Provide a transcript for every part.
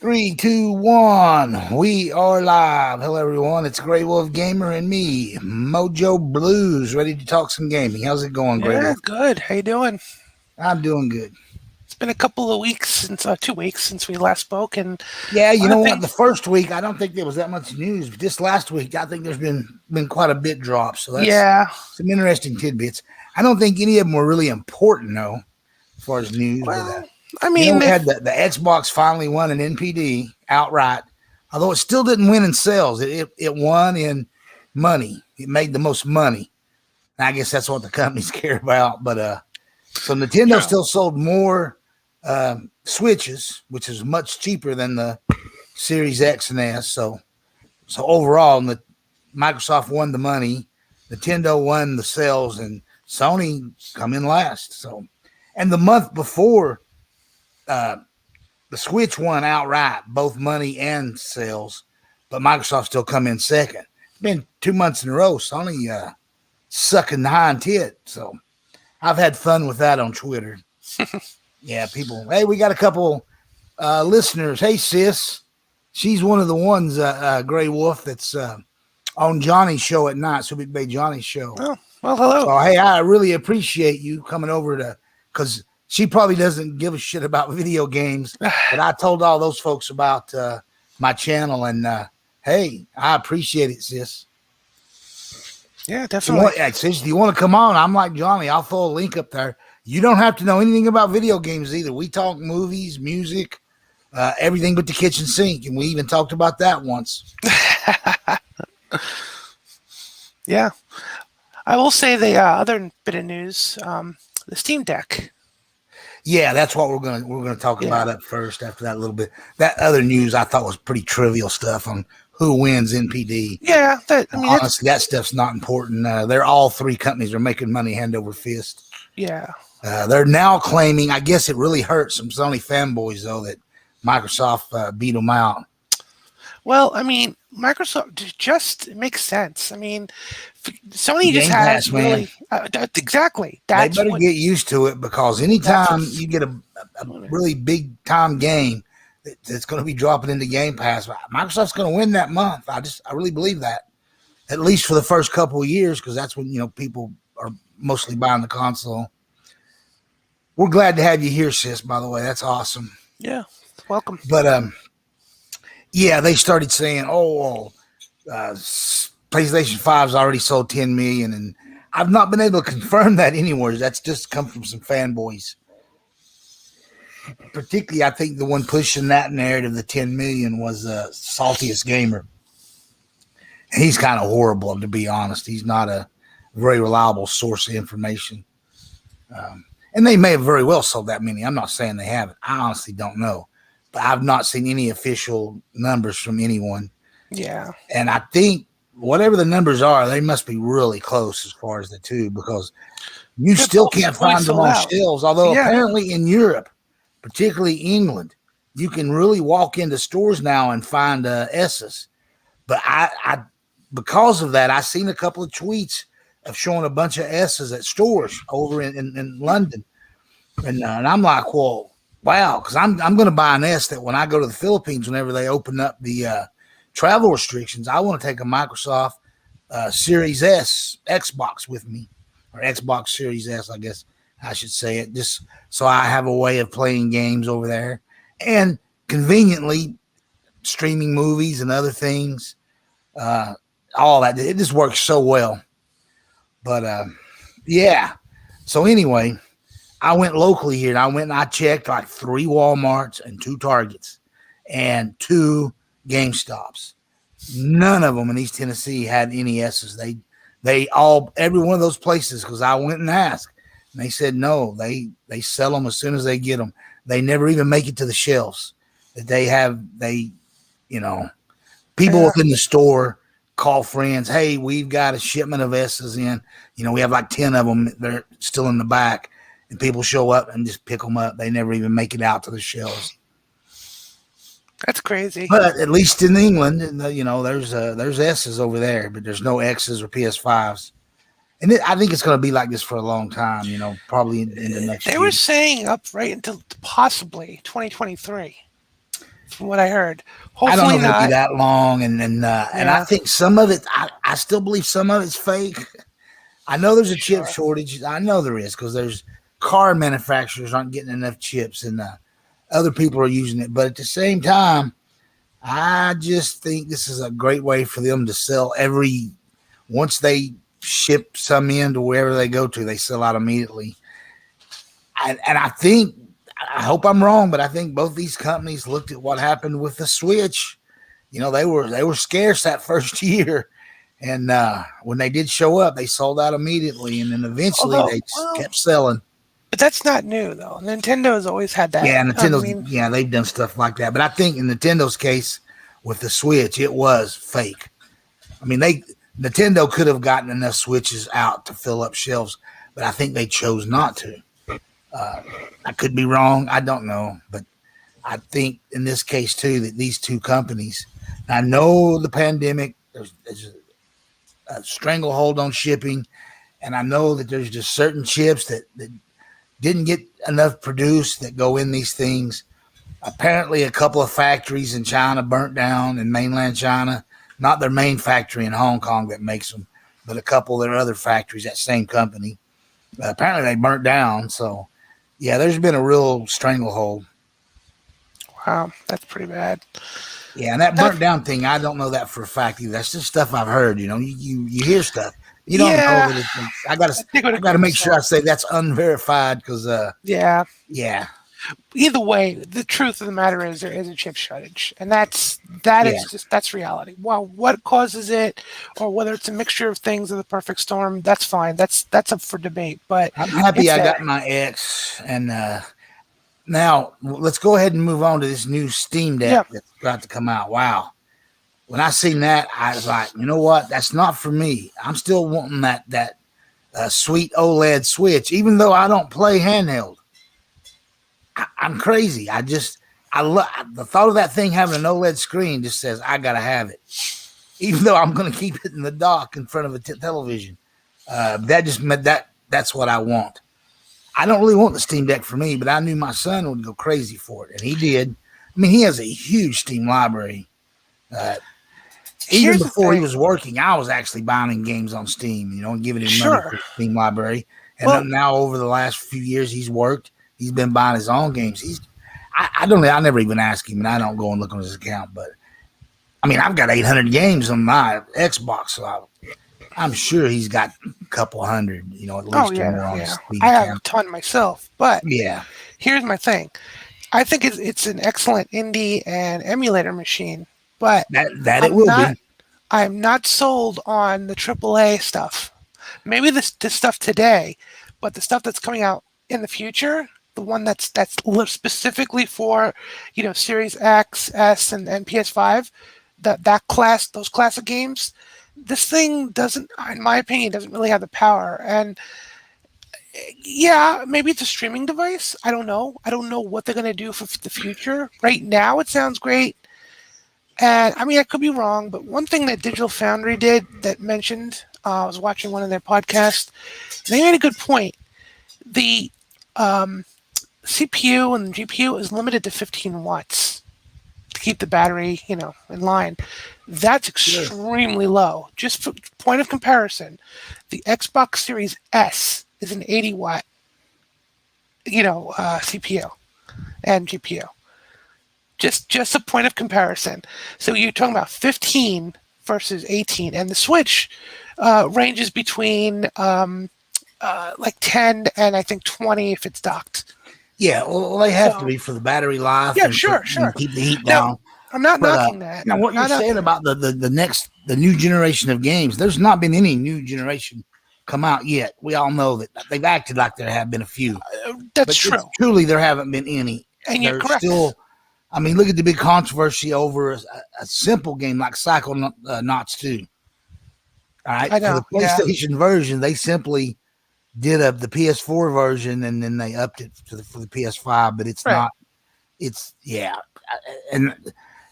Three, two, one. We are live. Hello, everyone. It's Grey Wolf Gamer and me, Mojo Blues, ready to talk some gaming. How's it going, Grey Yeah, Wolf? good. How you doing? I'm doing good. It's been a couple of weeks since 2 weeks since we last spoke, and Yeah, a you lot know of what? The things. first week, I don't think there was that much news. But this last week, I think there's been quite a bit dropped. So that's Yeah. some interesting tidbits. I don't think any of them were really important, though, as far as news. But Well, I you know, mean, we had if the Xbox finally won an NPD outright, although it still didn't win in sales. It won in money. It made the most money. And I guess that's what the companies care about. But so Nintendo yeah, still sold more Switches, which is much cheaper than the Series X and S. So overall, Microsoft won the money, Nintendo won the sales, and Sony come in last. So, and the month before, uh, the Switch won outright, both money and sales, but Microsoft still come in second. It's been 2 months in a row. Sony sucking the hind tit. So I've had fun with that on Twitter. Yeah, people. Hey, we got a couple listeners. Hey, sis. She's one of the ones, Gray Wolf, that's on Johnny's show at night, so Big Bay Johnny's show. oh, well, hello. So, hey, I really appreciate you coming over to, because she probably doesn't give a shit about video games, but I told all those folks about my channel, and hey, I appreciate it, sis. Yeah, You definitely. want, sis, do you want to come on? I'm like Johnny. I'll throw a link up there. You don't have to know anything about video games either. We talk movies, music, everything but the kitchen sink, and we even talked about that once. Yeah, I will say the other bit of news, the Steam Deck. Yeah, that's what we're gonna talk Yeah, about up first. After that, a little bit. That other news I thought was pretty trivial stuff on who wins NPD. yeah. That I mean, it's Honestly, that stuff's not important. They're all three companies are making money hand over fist. yeah. They're now claiming. I guess it really hurt some Sony fanboys though that Microsoft beat them out. Well, I mean, Microsoft just it makes sense. I mean, Sony just Game Pass, has man. really exactly. They That's better what. get used to it because That's anytime what's. you get a really big time game that's going to be dropping into Game Pass, Microsoft's going to win that month. I really believe that, at least for the first couple of years, because that's when people are mostly buying the console. We're glad to have you here, sis. By the way, that's awesome. Yeah, welcome. But yeah, they started saying, "Oh, PlayStation 5's already sold 10 million," and I've not been able to confirm that anywhere. That's just come from some fanboys. Particularly, I think the one pushing that narrative, the 10 million, was Saltiest Gamer. And he's kind of horrible, to be honest. He's not a very reliable source of information. And they may have very well sold that many. I'm not saying they haven't. I honestly don't know. But I've not seen any official numbers from anyone. Yeah. And I think whatever the numbers are, they must be really close as far as the two, because you They're still both can't fully find them sold on out. shelves. Although Yeah. apparently in Europe, particularly England, you can really walk into stores now and find S's. But I because of that, I seen a couple of tweets of showing a bunch of S's at stores over in London, and I'm like, well, wow, because I'm going to buy an S that when I go to the Philippines, whenever they open up the travel restrictions, I want to take a Microsoft Series S Xbox with me, or Xbox Series S, I guess I should say it, just so I have a way of playing games over there and conveniently streaming movies and other things. Uh, all that it just works so well. But yeah. So anyway, I went locally here and I went and I checked like 3 Walmarts and 2 Targets and 2 GameStops. None of them in East Tennessee had any S's. They all every one of those places, because I went and asked, and they said no. They sell them as soon as they get them. They never even make it to the shelves. That they you know people Yeah. within the store call friends. Hey, we've got a shipment of S's in. We have like 10 of them. They're still in the back, and people show up and just pick them up. They never even make it out to the shelves. That's crazy. But at least in England, there's S's over there, but there's no X's or PS5s. And I think it's going to be like this for a long time. Probably in the next They were year. saying up right until possibly 2023. from what I heard. I don't know Hopefully if it'll be not. that long, and I Yeah, think some of it, I still believe some of it's fake. I know there's a chip sure. shortage. I know there is because there's car manufacturers aren't getting enough chips, and other people are using it. But at the same time, I just think this is a great way for them to sell every once they ship some in to wherever they go to, they sell out immediately. And I think I hope I'm wrong, but I think both these companies looked at what happened with the Switch. They were scarce that first year, and when they did show up, they sold out immediately, and then eventually Although, they well, kept selling. but that's not new though. Nintendo has always had that. Yeah, I Nintendo's mean, yeah they've done stuff like that, but I think in Nintendo's case with the Switch, it was fake. I mean, Nintendo could have gotten enough Switches out to fill up shelves, but I think they chose not to. Uh, I could be wrong. I don't know, but I think in this case too that these two companies. I know the pandemic. There's a stranglehold on shipping, and I know that there's just certain chips that didn't get enough produced that go in these things. Apparently, a couple of factories in China burnt down in mainland China. Not their main factory in Hong Kong that makes them, but a couple of their other factories, that same company. Apparently, they burnt down. So, yeah, there's been a real stranglehold. wow, that's pretty bad. Yeah, and that That burnt down thing, I don't know that for a fact either. That's just stuff I've heard. You hear stuff. You don't know yeah, that I think I would I agree gotta make sure I myself. say that's unverified because Yeah. yeah, Either way, the truth of the matter is there is a chip shortage, and that yeah. is just that's reality. Well, what causes it, or whether it's a mixture of things or the perfect storm, that's fine. That's up for debate, but I'm happy it's I got there. my X, and now let's go ahead and move on to this new Steam Deck Yeah, that's about to come out. Wow. When I seen that, I was like, you know what? That's not for me. I'm still wanting that sweet OLED Switch, even though I don't play handheld. I'm crazy. I love the thought of that thing having an OLED screen. Just says I gotta have it, even though I'm going to keep it in the dock in front of a television. That just meant that's what I want. I don't really want the Steam Deck for me, but I knew my son would go crazy for it, and he did. I mean, he has a huge Steam library. Uh, Even here's the before he thing. was working, I was actually buying games on Steam, and giving him money Sure. for the Steam library. And Well, then now, over the last few years, he's worked. He's been buying his own games. I don't know. I never even ask him, and I don't go and look on his account. But I mean, I've got 800 games on my Xbox, so I'm sure he's got a couple hundred, at oh least or yeah, more on his yeah. Steam I have a account. ton myself, but Yeah, here's my thing. I think it's an excellent indie and emulator machine, but that it I'm will not be. I'm not sold on the AAA stuff. Maybe this stuff today, but the stuff that's coming out in the future, the one that's specifically for Series X, S, and PS5, those classic games, this thing doesn't, in my opinion, doesn't really have the power. And yeah, maybe it's a streaming device. I don't know. I don't know what they're gonna do for the future. Right now, it sounds great. And I mean, I could be wrong, but one thing that Digital Foundry did that mentioned, I was watching one of their podcasts. They made a good point. The um, CPU and GPU is limited to 15 watts to keep the battery, in line. That's Sure. extremely low. Just for point of comparison, the Xbox Series S is an 80 watt, CPU and GPU. Just a point of comparison. So you're talking about 15 versus 18, and the Switch ranges between like 10 and I think 20 if it's docked. Yeah, well, they have to So be for the battery life yeah, and sure, sure. keep the heat Now down. I'm not But knocking that. now, what I'm you're not saying knocking that. about the new generation of games, there's not been any new generation come out yet. We all know that they've acted like there have been a few, That's but it's true, truly there haven't been any. and you're There's correct. still, I mean, look at the big controversy over a simple game like Psychonauts 2. All right, I for the know. Yeah, PlayStation version, they simply did the PS4 version and then they upped it for the PS5, but it's right. not. It's yeah, and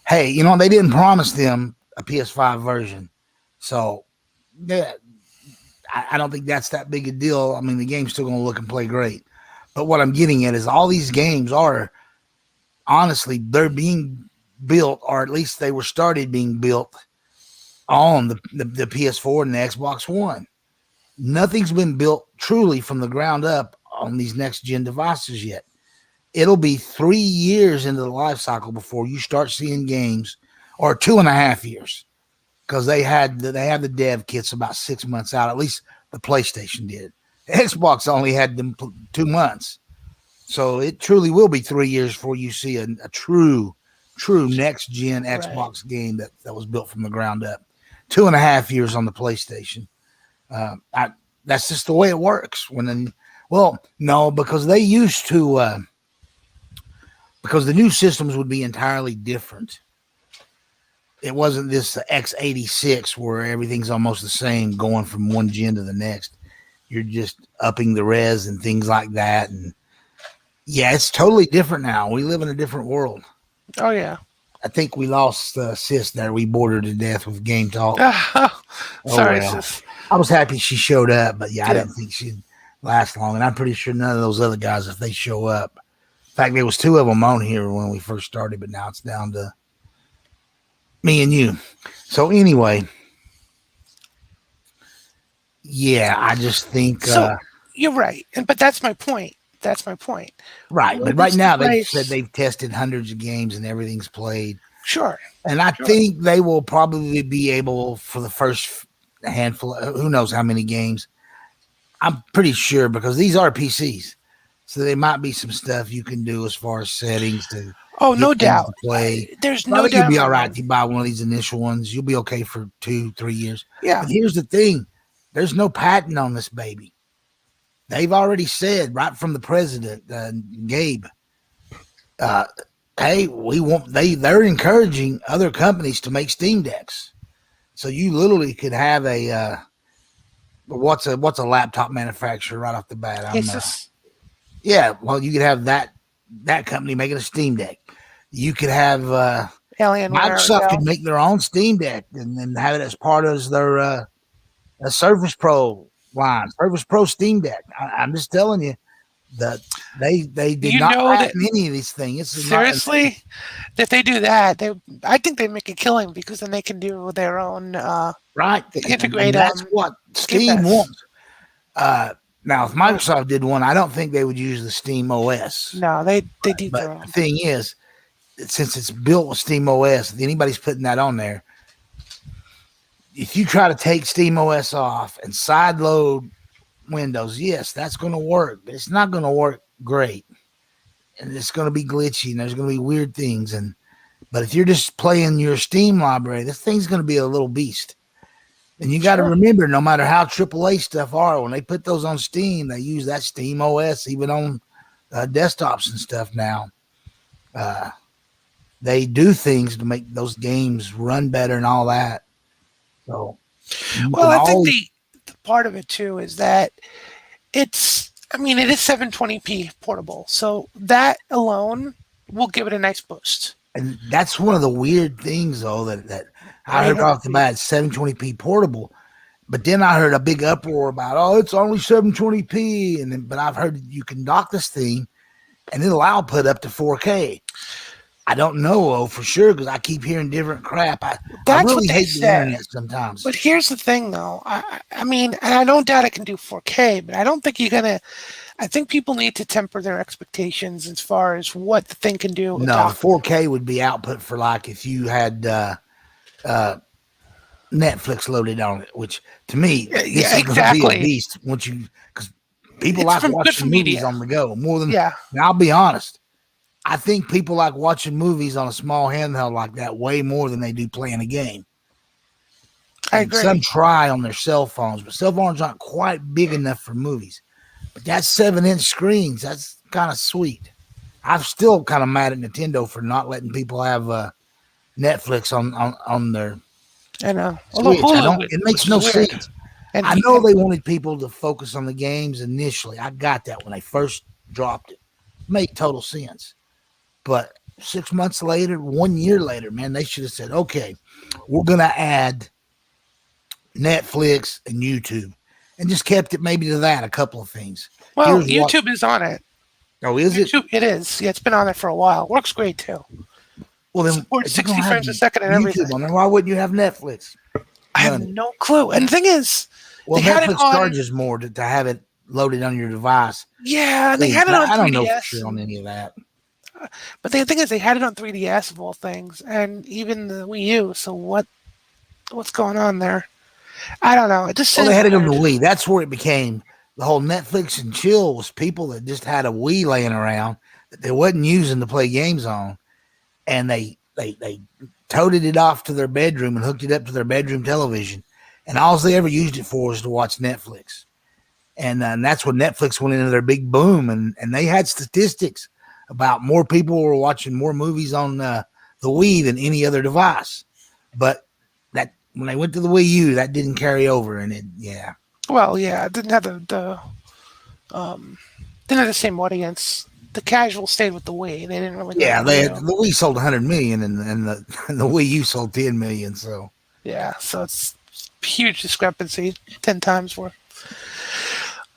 hey, they didn't promise them a PS5 version, so yeah, I don't think that's that big a deal. I mean, the game's still going to look and play great, but what I'm getting at is all these games are honestly they're being built, or at least they were started being built on the PS4 and the Xbox One. Nothing's been built truly from the ground up on these next gen devices yet. It'll be 3 years into the life cycle before you start seeing games, or 2.5 years, because they had the dev kits about 6 months out. At least the PlayStation did. The Xbox only had them 2 months, so it truly will be 3 years before you see a true next gen Xbox game that was built from the ground up. 2.5 years on the PlayStation. That's just the way it works. No, because they used to, because the new systems would be entirely different. It wasn't this x86 where everything's almost the same going from one gen to the next. You're just upping the res and things like that. And yeah, it's totally different now. We live in a different world. Oh, yeah. I think we lost Sis there. We bored her to death with game talk. Sorry, Sis. I was happy she showed up, but I didn't think she'd last long. And I'm pretty sure none of those other guys, if they show up. In fact, there was 2 of them on here when we first started, but now it's down to me and you. So anyway, yeah, I just think you're right, but that's my point. Right, but right now they said they've tested hundreds of games and everything's played. Sure, and I think they will probably be able for the first handful. Who knows how many games? I'm pretty sure because these are PCs, so there might be some stuff you can do as far as settings to. Oh, no doubt. Play. There's no doubt. You'll be all right if you buy one of these initial ones. You'll be okay for 2-3 years. Yeah. But here's the thing: there's no patent on this baby. They've already said right from the president, Gabe. Hey, they're encouraging other companies to make Steam Decks. So you literally could have a what's a laptop manufacturer right off the bat? Yeah, well, you could have that company making a Steam Deck. You could have Microsoft could make their own Steam Deck and then have it as part of their Surface Pro line, Surface Pro Steam Deck. I'm just telling you that they did not patent any of these things. Seriously, if they do that, I think they make a killing because then they can do their own right. Integrate. And that's what Steam wants. Now, if Microsoft did one, I don't think they would use the Steam OS. No, they do but their own. The thing is, since it's built with Steam OS, if anybody's putting that on there, if you try to take Steam OS off and sideload Windows, yes, that's going to work, but it's not going to work great, and it's going to be glitchy, and there's going to be weird things. But if you're just playing your Steam library, this thing's going to be a little beast. And you got to remember, no matter how AAA stuff are, when they put those on Steam, they use that Steam OS even on desktops and stuff now. They do things to make those games run better and all that. So, well, I think the part of it too is that it is 720p portable, so that alone will give it a nice boost. And that's one of the weird things, though, that I heard off the bat, 720p portable. But then I heard a big uproar about, it's only 720p, but I've heard you can dock this thing and it'll output up to 4K. I don't know for sure because I keep hearing different crap. I really hate the internet sometimes. But here's the thing, though. I mean, and I don't doubt it can do 4K, but I don't think you're gonna. I think people need to temper their expectations as far as what the thing can do. No, 4K would be output for like if you had Netflix loaded on it, which to me, this is going to be a beast. Because people like watching movies on the go more than. Yeah. Now, I'll be honest. I think people like watching movies on a small handheld like that way more than they do playing a game. I agree. Some try on their cell phones, but cell phones aren't quite big enough for movies. But that's 7-inch screens. That's kind of sweet. I'm still kind of mad at Nintendo for not letting people have Netflix on their Switch. It makes no sense. And I know they wanted people to focus on the games initially. I got that when they first dropped it. Made total sense. But 6 months later, 1 year later, man, they should have said, okay, we're going to add Netflix and YouTube. And just kept it maybe to that, a couple of things. Well, YouTube is on it. Oh, is YouTube, it is. Yeah, it's been on it for a while. Works great, too. Well, then supports if you're 60 gonna have frames a second and everything. YouTube on there, why wouldn't you have Netflix? I have Run it. no clue. And the thing is, Well, they had it Netflix on. charges more to have it loaded on your device. Yeah, and they Too. had it on I don't know for 3DS. sure on any of that. But the thing is, they had it on 3DS of all things, and even the Wii U. So what's going on there? I don't know. It just Well, they seems had it on the weird. Wii. That's where it became the whole Netflix and chill was people that just had a Wii laying around that they wasn't using to play games on, and they toted it off to their bedroom and hooked it up to their bedroom television, and all they ever used it for was to watch Netflix. And that's when Netflix went into their big boom, and they had statistics about more people were watching more movies on the Wii than any other device. But that when they went to the Wii U, that didn't carry over, and yeah. Well, yeah, it didn't have um, didn't have the same audience. The casual stayed with the Wii. They didn't really go to Yeah, the Wii U. the Wii sold 100 million, and the Wii U sold 10 million. So Yeah, so it's huge discrepancy, 10 times more.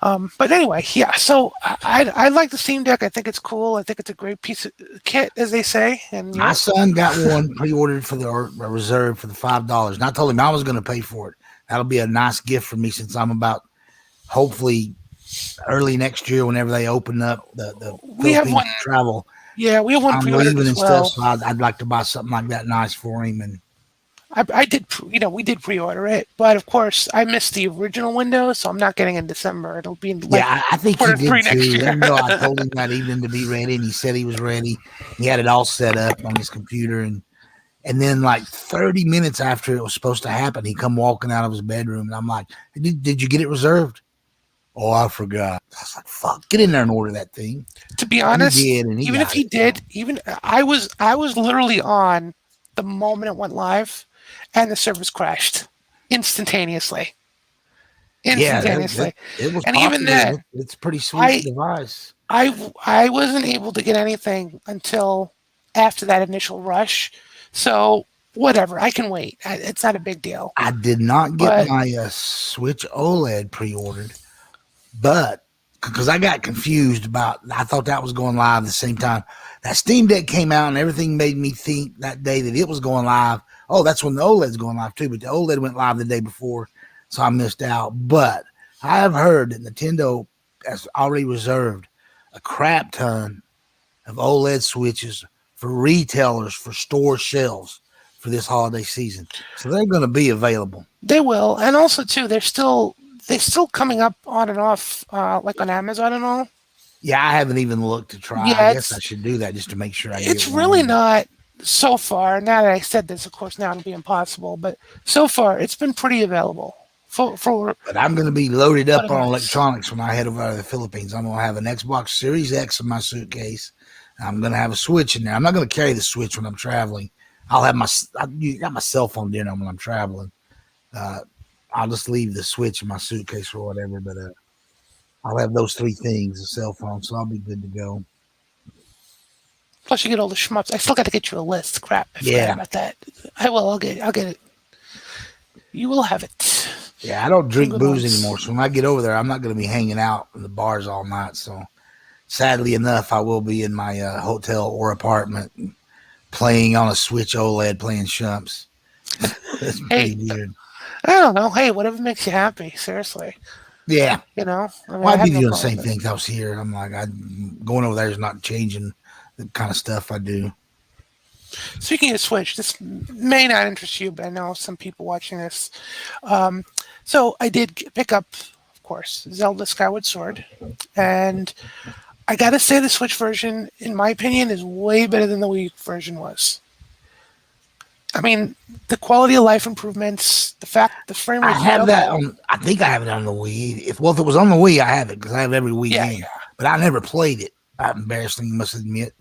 But anyway, yeah. So I like the Steam Deck. I think it's cool. I think it's a great piece of kit, as they say. And my son got one pre-ordered for the or reserved for the $5, and I told him I was going to pay for it. That'll be a nice gift for me since I'm about hopefully early next year whenever they open up the we have Philippines one. travel. Yeah, we have one I'm pre-ordered leaving as and stuff, well. so I'd like to buy something like that nice for him. And I did, we did pre-order it, but of course I missed the original window, so I'm not getting in December. It'll be like yeah, I think he quarter did three next too. year. Even though I told him that evening to be ready, and he said he was ready. He had it all set up on his computer, and then like 30 minutes after it was supposed to happen, he come walking out of his bedroom, and I'm like, "Did you get it reserved?" Oh, I forgot. I was like, "Fuck, get in there and order that thing." To be And he honest, did, and he even if got he it. did, even I was literally on the moment it went live, and the service crashed instantaneously. Yeah, Instantaneously, it was and even popular. then, It's a pretty sweet I device. I wasn't able to get anything until after that initial rush. So whatever, I can wait. It's not a big deal. I did not get But my Switch OLED pre-ordered, but because I got confused about, I thought that was going live at the same time. That Steam Deck came out, and everything made me think that day that it was going live. Oh, that's when the OLED's going live too. But the OLED went live the day before, so I missed out. But I have heard that Nintendo has already reserved a crap ton of OLED switches for retailers for store shelves for this holiday season. So they're going to be available. they will, and also too, they're still coming up on and off, like on Amazon and all. Yeah, I haven't even looked to try. I Yeah, guess I it's should do that just to make sure I get it's really one. not so far. Now that I said this, of course, now it'll be impossible. But so far, it's been pretty available for But I'm going to be loaded what up it on is. electronics when I head over to the Philippines. I'm going to have an Xbox Series X in my suitcase. I'm going to have a Switch in there. I'm not going to carry the Switch when I'm traveling. I'll have I got my cell phone dinner when I'm traveling. Uh, I'll just leave the Switch in my suitcase or whatever. But I'll have those three things: a cell phone, so I'll be good to go. Plus, you get all the shmups. I still got to get you a list. Crap, I forgot Yeah, about that. I will. I'll get it. You will have it. yeah. I don't Some drink good booze ones. anymore, so when I get over there, I'm not going to be hanging out in the bars all night. So, sadly enough, I will be in my hotel or apartment playing on a Switch OLED, playing shumps. That's Hey, pretty weird. I don't know. Hey, whatever makes you happy. Seriously, Yeah. I mean, Well, I I'd be have no doing the problem same with it. thing if I was here. I'm like, going over there is not changing the kind of stuff I do. Speaking of Switch, this may not interest you, but I know some people watching this. Um, so I did pick up, of course, Zelda Skyward Sword, and I gotta say the Switch version, in my opinion, is way better than the Wii version was. I mean, the quality of life improvements, the fact the frame I rate's have that double. on. I think I have it on the Wii. If it was on the Wii, I have it because I have every Wii Yeah, game. But I never played it. I'm embarrassing, you must admit.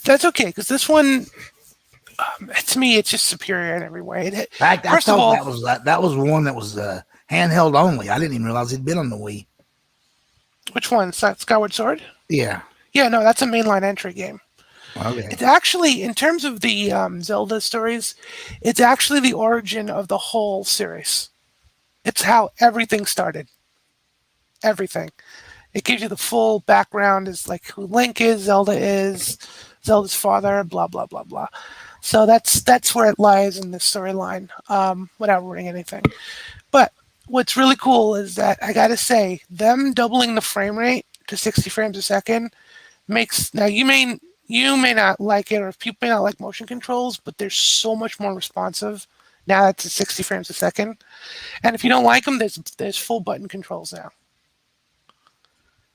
that's okay because this one, to me, it's just superior in every way. In fact, I First of thought all, that was one that was handheld only. I didn't even realize it'd been on the Wii. which one? Skyward Sword? Yeah. Yeah, no, that's a mainline entry game. Okay. It's actually, in terms of the Zelda stories, it's actually the origin of the whole series. It's how everything started. Everything. It gives you the full background, is like who Link is, Zelda is, Zelda's father, blah blah blah blah. So that's where it lies in this storyline, without ruining anything. But what's really cool is that I gotta say, them doubling the frame rate to 60 frames a second makes now you may not like it, or people may not like motion controls, but they're so much more responsive now that it's at 60 frames a second. And if you don't like them, there's full button controls now,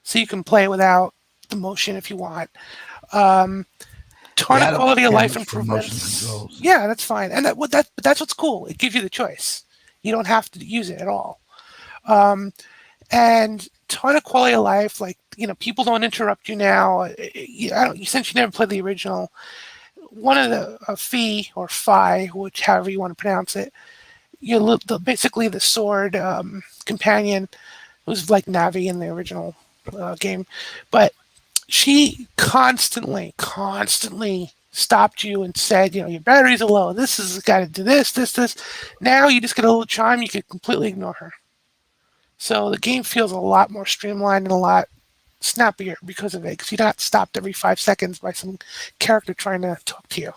so you can play without the motion if you want. Ton Yeah, of I don't quality of care life much for motion improvements. controls. Yeah, that's fine, and that's what's cool. It gives you the choice. You don't have to use it at all. And ton of quality of life. Like, people don't interrupt you now. Since you never played the original, one of the Fee or Phi, which however you want to pronounce it, basically the sword companion, who's like Navi in the original game, but she constantly stopped you and said, your batteries are low. This is got to do this. Now you just get a little chime. You can completely ignore her. So the game feels a lot more streamlined and a lot snappier because of it, because you're not stopped every 5 seconds by some character trying to talk to you.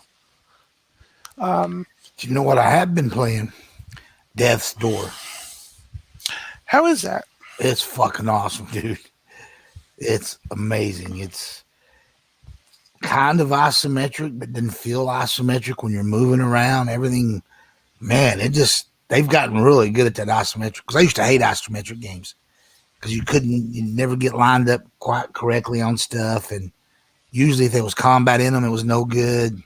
Do you know what I have been playing? Death's Door. How is that? It's fucking awesome, dude. It's amazing. It's kind of isometric, but didn't feel isometric when you're moving around. Everything, man, they've gotten really good at that isometric. Because I used to hate isometric games because you never get lined up quite correctly on stuff. And usually if there was combat in them, it was no good.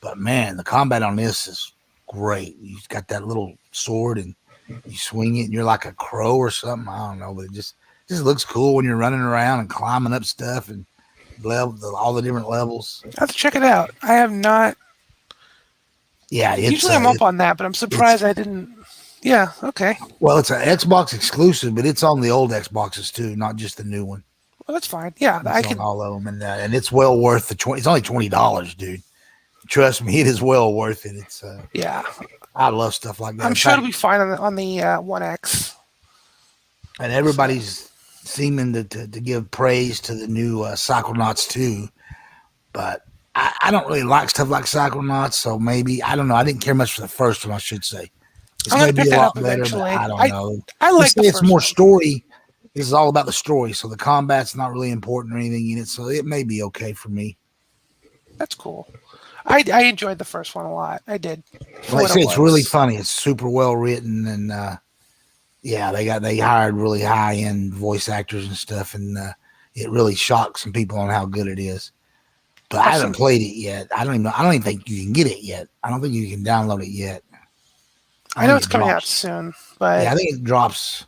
But man, the combat on this is great. You've got that little sword and you swing it and you're like a crow or something. I don't know, but it just looks cool when you're running around and climbing up stuff and all the different levels. I have to check it out. I have not. Yeah, usually I'm up on that, but I'm surprised I didn't. Yeah, okay. Well, it's an Xbox exclusive, but it's on the old Xboxes too, not just the new one. Well, that's fine. Yeah, I can all of them, and it's well worth the $20. It's only $20, dude. Trust me, it is well worth it. It's yeah. I love stuff like that. I'm sure it'll be fine on the One X. And everybody's seeming to give praise to the new Psychonauts 2, but I don't really like stuff like Psychonauts, so maybe, I don't know. I didn't care much for the first one, I should say. It's going to be a lot better, but I don't know. I like it's more one. story. This is all about the story, so the combat's not really important or anything in it, so it may be okay for me. That's cool. I enjoyed the first one a lot. I did. Like I say, it's really funny. It's super well written, and yeah, they hired really high end voice actors and stuff, and it really shocked some people on how good it is. But awesome. I haven't played it yet. I don't even think you can get it yet. I don't think you can download it yet. I know it's coming out soon, but yeah, I think it drops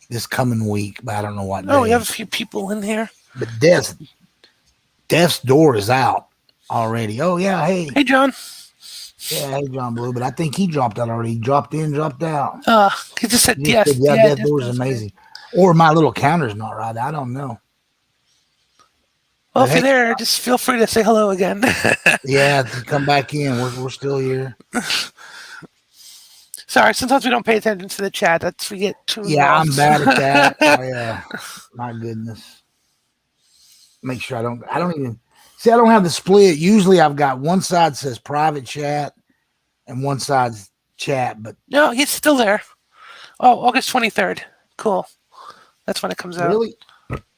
this coming week, but I don't know what. Oh, we have a few people in here. But Death's Door is out already. Oh yeah, hey John. Yeah, hey John Blue, but I think he dropped out already. He dropped in, dropped out. He just said yes. Yeah, Death Door is amazing. Or my little counter's not right. I don't know. Well, if you're there, just feel free to say hello again. Yeah, come back in. We're still here. Sorry, sometimes we don't pay attention to the chat. We get too involved. Yeah, I'm bad at that. Oh yeah, my goodness. Make sure I don't even see. I don't have the split. Usually, I've got one side says private chat and one side's chat. But no, he's still there. Oh, August 23rd. Cool. That's when it comes out. Really?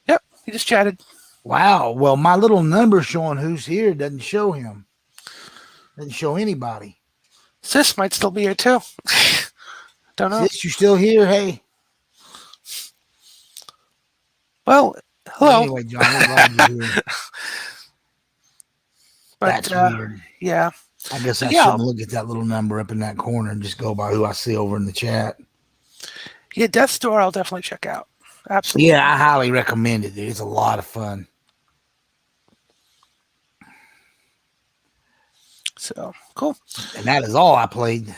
Yep. He just chatted. Wow. Well, my little number showing who's here doesn't show him. Doesn't show anybody. Sis might still be here too. Don't know. Sis, you still here? Hey. Well, hello. Anyway, John, we're glad you're here. But, that's weird. Yeah. I guess I shouldn't look at that little number up in that corner and just go by who I see over in the chat. Yeah, Death's Door I'll definitely check out. Absolutely. Yeah, I highly recommend it, dude. It's a lot of fun. So, cool. And that is all I played.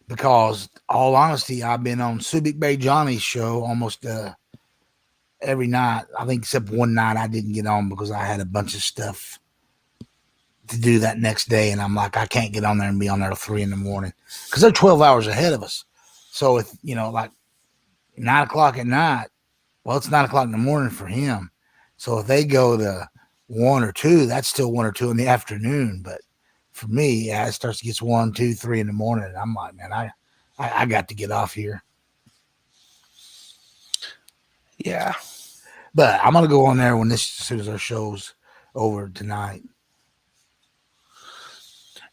Because, all honesty, I've been on Subic Bay Johnny's show almost every night. I think except one night I didn't get on because I had a bunch of stuff to do that next day. And I'm like, I can't get on there and be on there till 3 a.m. Because they're 12 hours ahead of us. So, if, like 9 o'clock at night, well, it's 9 o'clock in the morning for him. So, if they go to one or two, that's still 1 or 2 in the afternoon. But for me, yeah, it starts to get 1, 2, 3 in the morning. And I'm like, man, I got to get off here. Yeah. But I'm gonna go on there when this as soon as our show's over tonight.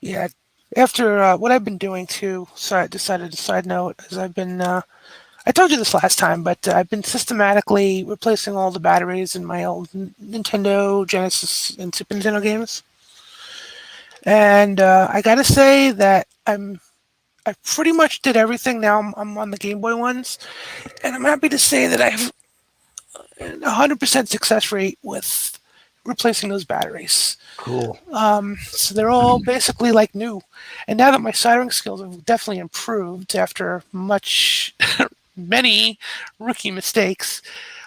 Yeah. After what I've been doing too, so I decided to side note is I've been. I told you this last time, but I've been systematically replacing all the batteries in my old Nintendo, Genesis, and Super Nintendo games. And I gotta say that I pretty much did everything. Now I'm on the Game Boy ones, and I'm happy to say that I have a 100% success rate with replacing those batteries. Cool. So they're all basically like new. And now that my soldering skills have definitely improved after many rookie mistakes,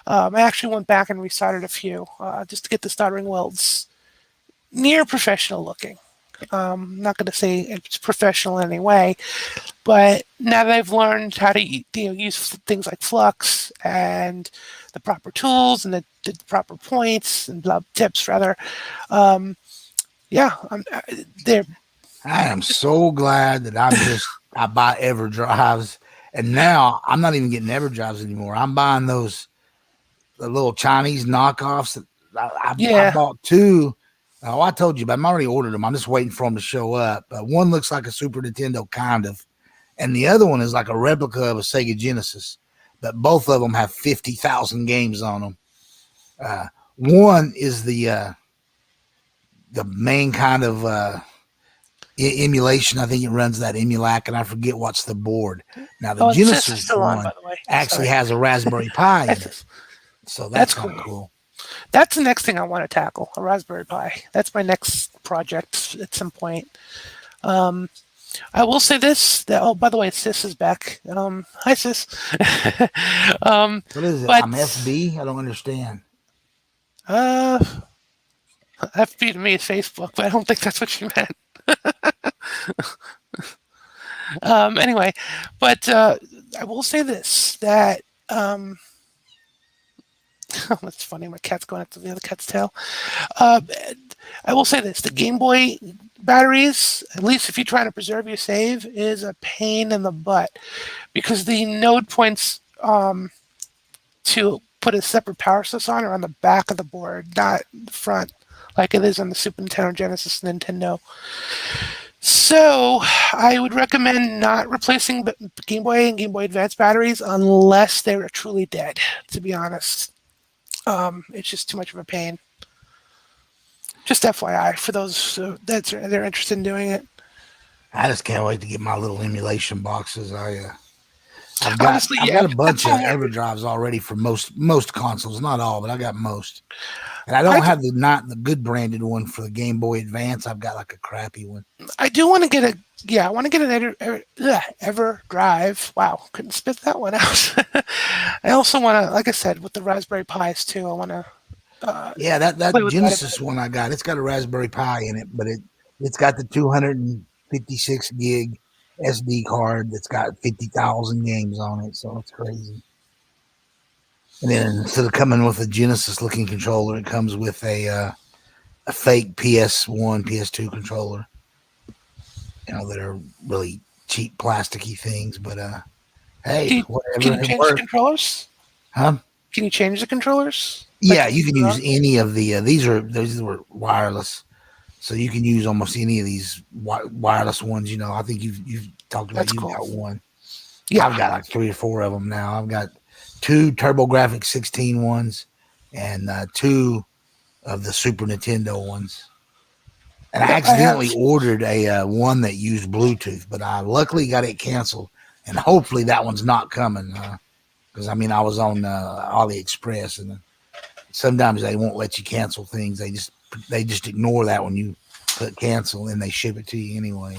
I actually went back and resoldered a few just to get the soldering welds near professional looking. I'm not going to say it's professional in any way, but now that I've learned how to use things like flux and the proper tools and the proper points and tips rather, yeah, they're I am so glad that I buy EverDrives, and now I'm not even getting EverDrives anymore. I'm buying the little Chinese knockoffs. That I yeah. bought two. Oh, I told you, but I'm already ordered them. I'm just waiting for them to show up. One looks like a Super Nintendo, kind of, and the other one is like a replica of a Sega Genesis. But both of them have 50,000 games on them. One is the main kind of emulation. I think it runs that Emulac, and I forget what's the board. Now the Oh, and Sis is Genesis still on, by one the way. actually Sorry. has a Raspberry Pi in it, so that's kind of cool. That's the next thing I want to tackle, a Raspberry Pi. That's my next project at some point. I will say this. Oh, by the way, Sis is back. Hi, Sis. What is it? But I'm FB? I don't understand. FB to me is Facebook, but I don't think that's what you meant. Anyway, but I will say this, that that's funny. My cat's going after the other cat's tail. I will say this: the Game Boy batteries, at least if you're trying to preserve your save, is a pain in the butt because the node points to put a separate power source on are on the back of the board, not the front, like it is on the Super Nintendo, Genesis, Nintendo. So I would recommend not replacing Game Boy and Game Boy Advance batteries unless they're truly dead. To be honest. It's just too much of a pain. Just FYI for those they're interested in doing it. I just can't wait to get my little emulation boxes. I've Honestly, got yeah, a bunch of EverDrives already for most consoles, not all, but I got most. And I don't have the good branded one for the Game Boy Advance. I've got like a crappy one. I do want to get I want to get an EverDrive. Wow, couldn't spit that one out. I also want to, like I said, with the Raspberry Pis too. I want to. Yeah, that Genesis one I got, it's got a Raspberry Pi in it, but it's got the 256 gig SD card that's got 50,000 games on it, so it's crazy. And then instead of coming with a Genesis looking controller, it comes with a fake PS1, PS2 controller. That are really cheap plasticky things, but hey, whatever. Can you change the controllers? Huh? Can you change the controllers? Yeah, you can use any of the. These were wireless, so you can use almost any of these wireless ones. I think you've talked about. That's You've cool. got one. Yeah, I've got like 3 or 4 of them now. I've got 2 TurboGrafx 16 ones and 2 of the Super Nintendo ones. And I accidentally ordered a one that used Bluetooth, but I luckily got it canceled, and hopefully that one's not coming. Because I was on AliExpress, and sometimes they won't let you cancel things. They just ignore that when you put cancel, and they ship it to you anyway.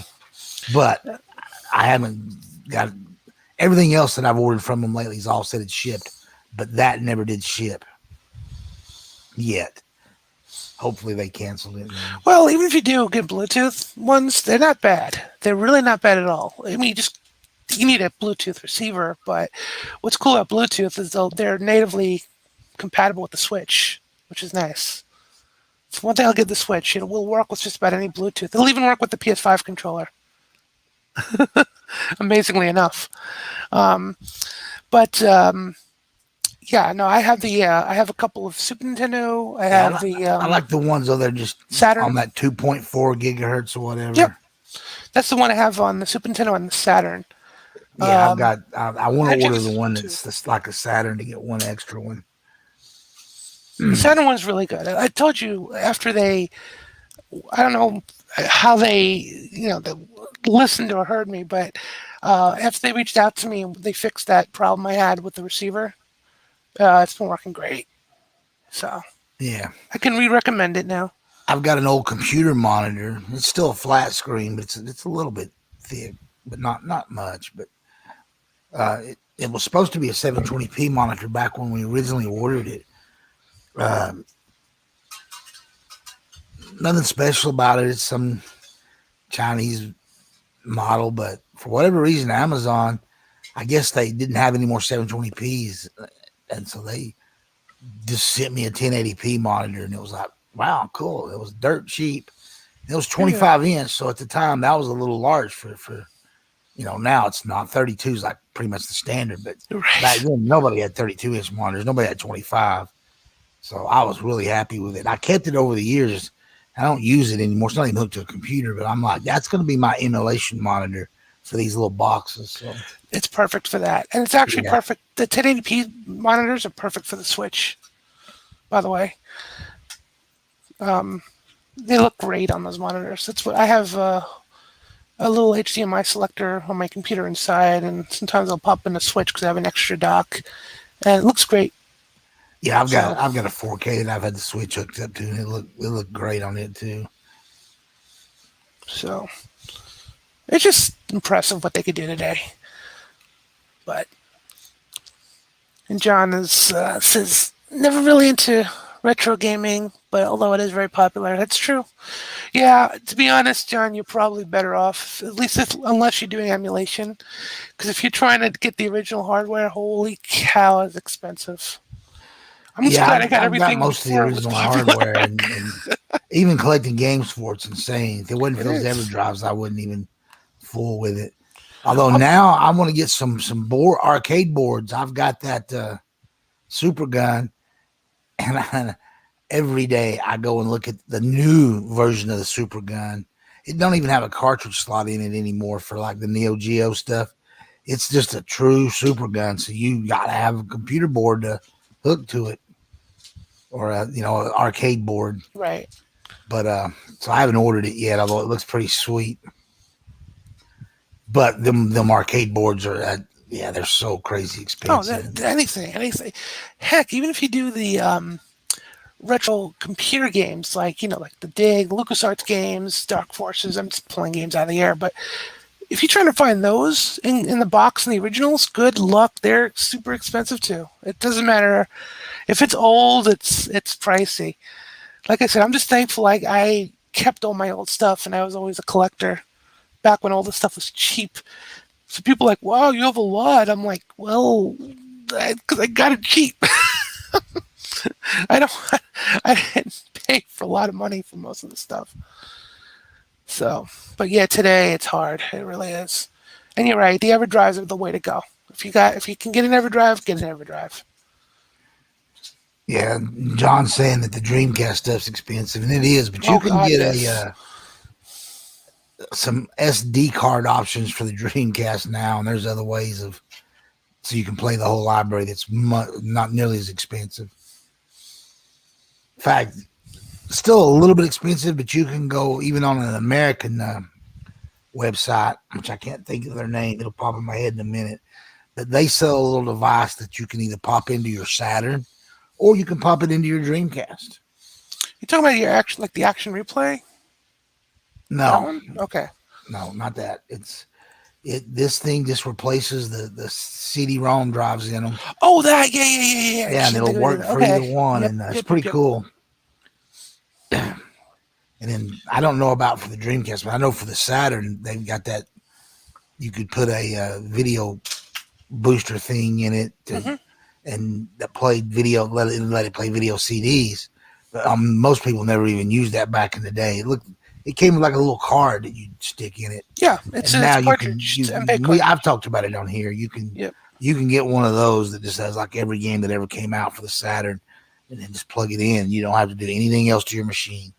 But I haven't got everything else that I've ordered from them lately is all said it's shipped, but that never did ship yet. Hopefully they canceled it. Well, even if you do get Bluetooth ones, they're not bad. They're really not bad at all. I mean, you need a Bluetooth receiver, but what's cool about Bluetooth is they're natively compatible with the Switch, which is nice. It's one thing I'll give the Switch. It will work with just about any Bluetooth. It'll even work with the PS5 controller. Amazingly enough. But yeah, no, I have a couple of Super Nintendo. I Yeah, have the I like the ones though. They're just Saturn. on that 2.4 gigahertz or whatever. Yep, that's the one I have on the Super Nintendo and the Saturn. Yeah, I've got. I want to actually, order the this one too. that's like a Saturn to get one extra one. The Saturn one's really good. I told you after they, I don't know how they, they listened or heard me, but after they reached out to me, they fixed that problem I had with the receiver. It's been working great. So Yeah, I can re-recommend it now. I've got an old computer monitor. It's still a flat screen, but it's a little bit thick, but not much. But it was supposed to be a 720p monitor back when we originally ordered it. Nothing special about it. It's some Chinese model, but for whatever reason, Amazon, I guess they didn't have any more 720p's, and so they just sent me a 1080p monitor, and it was like, wow, cool. It was dirt cheap. It was 25-inch, so at the time that was a little large for now it's not. 32 is like pretty much the standard, but back then nobody had 32-inch monitors. Nobody had 25. So I was really happy with it. I kept it over the years. I don't use it anymore. It's not even hooked to a computer, but I'm like, that's going to be my emulation monitor for these little boxes. So it's perfect for that. And it's actually perfect. The 1080p monitors are perfect for the Switch, by the way. They look great on those monitors. That's what I have a little HDMI selector on my computer inside, and sometimes I'll pop in a Switch because I have an extra dock, and it looks great. Yeah, I've got a 4K that I've had the Switch hooked up to, and it looked great on it too. So it's just impressive what they could do today. But and John is says never really into retro gaming, but although it is very popular, that's true. Yeah, to be honest, John, you're probably better off, at least unless you're doing emulation, because if you're trying to get the original hardware, holy cow, it's expensive. I'm just glad I got everything. Got most of the original hardware, and even collecting games for it's insane. If it wasn't for those EverDrives, I wouldn't even fool with it. Although now I want to get some arcade boards. I've got that Super Gun, and every day I go and look at the new version of the Super Gun. It don't even have a cartridge slot in it anymore for like the Neo Geo stuff. It's just a true Super Gun, so you got to have a computer board to hook to it, or an arcade board. Right. But so I haven't ordered it yet, although it looks pretty sweet. But them arcade boards are they're so crazy expensive. Oh, anything. Heck, even if you do the retro computer games like the Dig, LucasArts games, Dark Forces. I'm just pulling games out of the air, but if you're trying to find those in the box and the originals, good luck. They're super expensive too. It doesn't matter if it's old; it's pricey. Like I said, I'm just thankful I kept all my old stuff, and I was always a collector back when all this stuff was cheap. So people are like, wow, you have a lot. I'm like, well, because I got it cheap. I didn't pay for a lot of money for most of the stuff. So, but yeah, today it's hard. It really is. And you're right. The EverDrives are the way to go. If you can get an EverDrive, get an EverDrive. Yeah, John's saying that the Dreamcast stuff's expensive, and it is. But you can get some SD card options for the Dreamcast now, and there's other ways so you can play the whole library that's not nearly as expensive. In fact, still a little bit expensive, but you can go even on an American website, which I can't think of their name. It'll pop in my head in a minute. But they sell a little device that you can either pop into your Saturn or you can pop it into your Dreamcast. You talking about the action replay? No. Okay. No, not that. This thing just replaces the CD-ROM drives in them. Oh, that yeah. Yeah, and it'll work for either one, and it's pretty cool. And then I don't know about for the Dreamcast, but I know for the Saturn they've got that. You could put a video booster thing in it, and that played video. Let it play video CDs. Most people never even used that back in the day. It came with like a little card that you'd stick in it, Yeah, it's and a, now it's a you can cartridge. It's an MP I've cartridge. talked about it on here. Yep. You can get one of those that just has like every game that ever came out for the Saturn, and then just plug it in. You don't have to do anything else to your machine.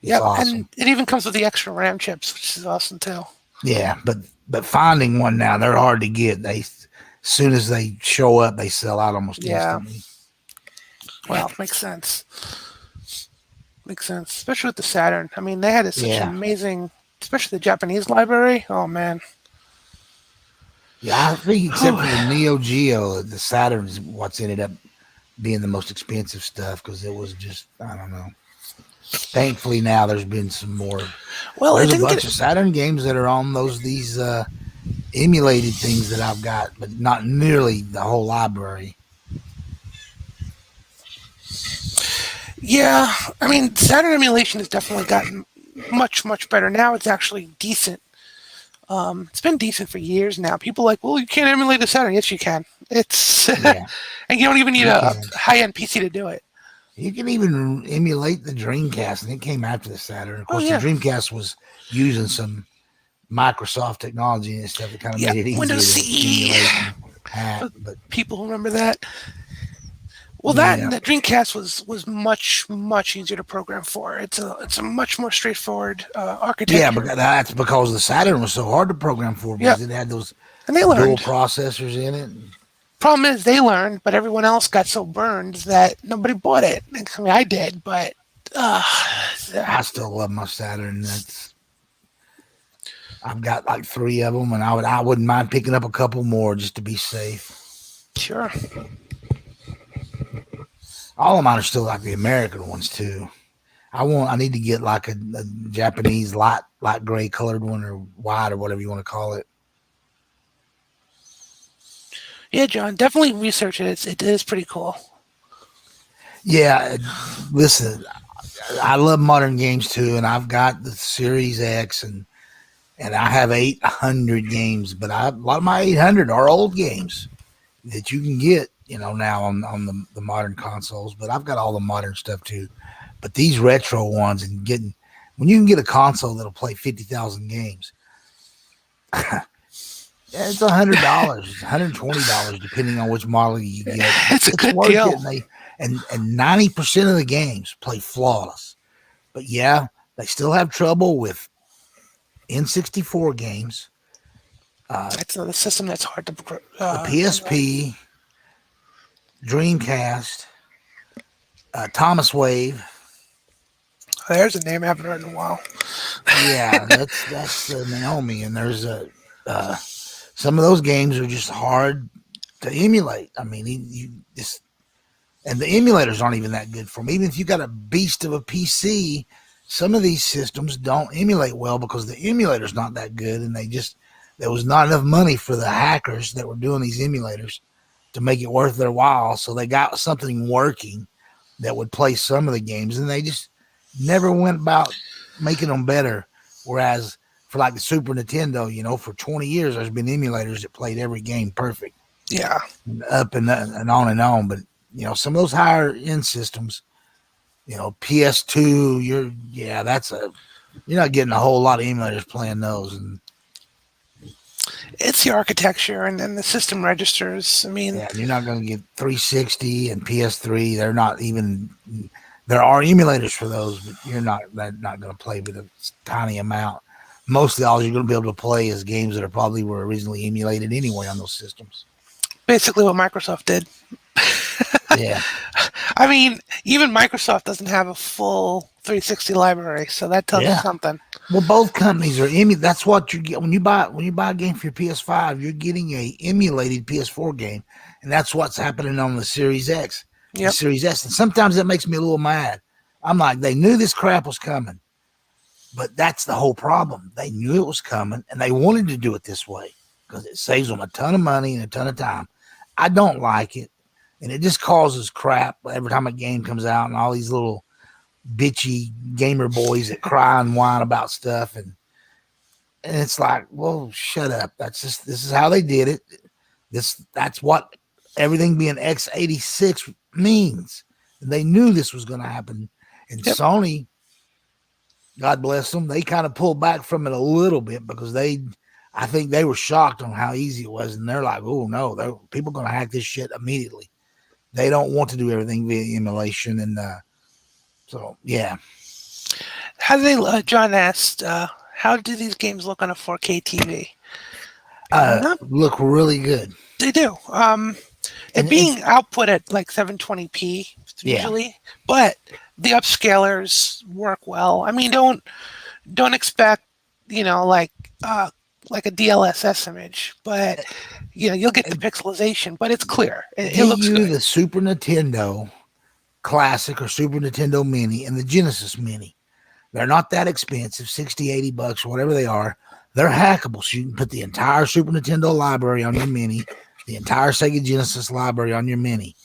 It's Yep, and awesome. it even comes with the extra RAM chips, which is awesome too. Yeah, but finding one now, they're hard to get. They as soon as they show up, they sell out almost Yeah, instantly. well, makes sense. Makes sense, especially with the Saturn. I mean, they had such Yeah, amazing, especially the Japanese library. Oh man. yeah. I think except for the Neo Geo, the Saturn's what's ended up being the most expensive stuff because it was just I don't know. Thankfully now there's been some more. Well, it There's a didn't bunch get. of Saturn games that are on these emulated things that I've got, but not nearly the whole library. Yeah, I mean, Saturn emulation has definitely gotten much better. Now it's actually decent. It's been decent for years now. People are like, well, you can't emulate a Saturn. Yes, you can. It's Yeah, and you don't even need you a can. high end PC to do it. You can even emulate the Dreamcast, and it came after the Saturn. Of Oh course, the yeah, Dreamcast was using some Microsoft technology and stuff that kind of yeah. made it Windows easier to CE. emulate and hack. For But people who remember that. Well, that and yeah, the Dreamcast was much easier to program for. It's a much more straightforward yeah, but architecture. that's because the Saturn was so hard to program for Yep, because it had those and they dual learned. processors in it. Problem is, they learned, but everyone else got so burned that nobody bought it. I mean, I did, but uh, I still love my Saturn. I've got like three of them, and I wouldn't mind picking up a couple more just to be safe. sure. All of mine are still like the American ones too. I need to get like a Japanese light gray colored one or white or whatever you want to call it. Yeah, John, definitely research it. It is pretty cool. Yeah, listen, I love modern games too, and I've got the Series X and I have 800 games, but a lot of my 800 are old games that you can get, now on the modern consoles. But I've got all the modern stuff too. But these retro ones and getting when you can get a console that'll play 50,000 games, yeah, it's $100, $120 depending on which model you get. But It's a it's good worth it, deal. and 90% of the games play flawless. But yeah, they still have trouble with N64 games, It's a system that's hard to. the PSP, Dreamcast, Thomas Wave. There's a name I haven't heard in a while. Yeah, that's Naomi, and there's some of those games are just hard to emulate. I mean, you just and the emulators aren't even that good for them. Even if you got a beast of a PC, some of these systems don't emulate well because the emulator's not that good, and there was not enough money for the hackers that were doing these emulators to make it worth their while. So they got something working that would play some of the games, and they just never went about making them better. Whereas for like the Super Nintendo, for 20 years, there's been emulators that played every game perfect, Yeah, up and on and on. But some of those higher end systems, PS2, you're not getting a whole lot of emulators playing those. And it's the architecture and then the system registers. I mean, yeah, you're not going to get 360 and PS3. They're not even. There are emulators for those, but they're not going to play with a tiny amount. Mostly, all you're going to be able to play is games that were originally emulated anyway on those systems. basically what Microsoft did. Yeah, I mean, even Microsoft doesn't have a full 360 library, so that tells you yeah. something. Well, both companies are That's what you get when you buy a game for your PS5. You're getting a emulated PS4 game, and that's what's happening on the Series X, the Yep. Series S. And sometimes that makes me a little mad. I'm like, they knew this crap was coming, but that's the whole problem. They knew it was coming, and they wanted to do it this way because it saves them a ton of money and a ton of time. I don't like it, and it just causes crap every time a game comes out, and all these little bitchy gamer boys that cry and whine about stuff, and it's like, well, shut up. This is how they did it. That's what everything being x86 means. They knew this was going to happen, And Yep. Sony, God bless them, they kind of pulled back from it a little bit because I think they were shocked on how easy it was, and they're like, "Oh no, people are going to hack this shit immediately." They don't want to do everything via emulation, and so yeah. How do they? John asked, "How do these games look on a 4K TV?" Look really good. They do. It being output at like 720p usually, but the upscalers work well. I mean, don't expect like a DLSS image, but you'll get the pixelization, but it's clear. It looks good. The Super Nintendo Classic or Super Nintendo Mini and the Genesis Mini. They're not that expensive, $60, $80, whatever they are. They're hackable, so you can put the entire Super Nintendo library on your Mini, the entire Sega Genesis library on your Mini,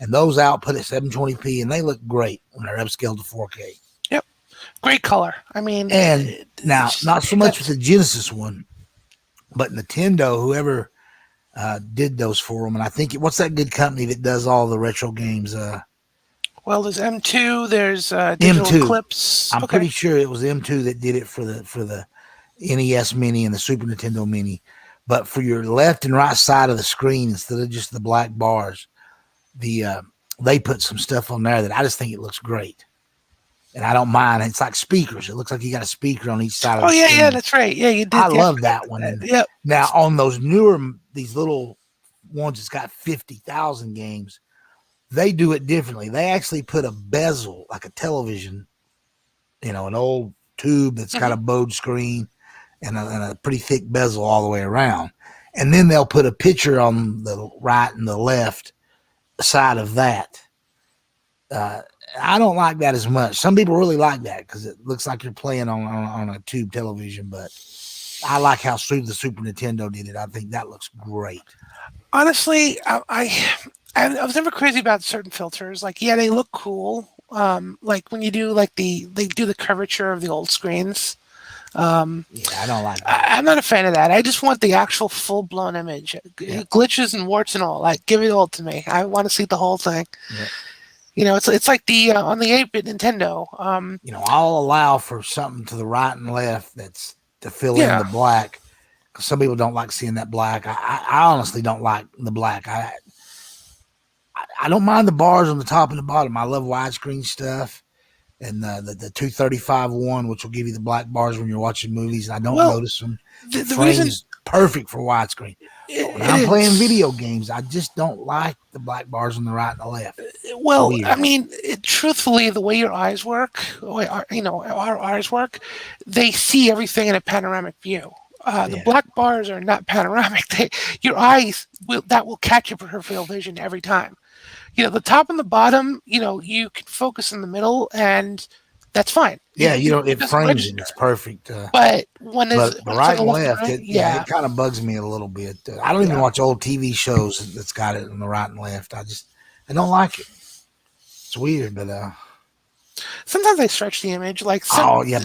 and those output at 720p, and they look great when they're upscaled to 4K. Yep, great color. I mean, and now not so much with the Genesis one, but Nintendo, whoever did those for them, and I think what's that good company that does all the retro games? Well, there's M2, there's Digital M2. Eclipse. I'm pretty sure it was M2 that did it for the NES Mini and the Super Nintendo Mini. But for your left and right side of the screen, instead of just the black bars, they put some stuff on there that I just think it looks great. And I don't mind. It's like speakers. It looks like you got a speaker on each side of the screen. Yeah, that's right. Yeah, you did. I love that one. Yep. Now, on those newer, these little ones that's got 50,000 games, they do it differently. They actually put a bezel, like a television, an old tube that's got a bowed screen and a pretty thick bezel all the way around. And then they'll put a picture on the right and the left side of that. I don't like that as much. Some people really like that because it looks like you're playing on a tube television, but I like how the Super Nintendo did it. I think that looks great. Honestly, I was never crazy about certain filters. Like, yeah, they look cool. Like when you do they do the curvature of the old screens. Yeah, I don't like that. I'm not a fan of that. I just want the actual full-blown image. Glitches and warts and all. Like, give it all to me. I want to see the whole thing. Yeah. It's like the on the 8-bit Nintendo. I'll allow for something to the right and left that's to fill in the black. Because some people don't like seeing that black. I honestly don't like the black. I don't mind the bars on the top and the bottom. I love widescreen stuff. And the 235 one, which will give you the black bars when you're watching movies, and I don't notice them. The frame is perfect for widescreen. When I'm playing video games, I just don't like the black bars on the right and the left. Well, I mean, truthfully, the way your eyes work, our eyes work, they see everything in a panoramic view. The black bars are not panoramic. Your eyes will catch your peripheral vision every time. The top and the bottom, you can focus in the middle, and that's fine. Yeah, it frames it. It's perfect. But when the right and left, it kind of bugs me a little bit. I don't even watch old TV shows that's got it on the right and left. I don't like it. It's weird, but sometimes I stretch the image. But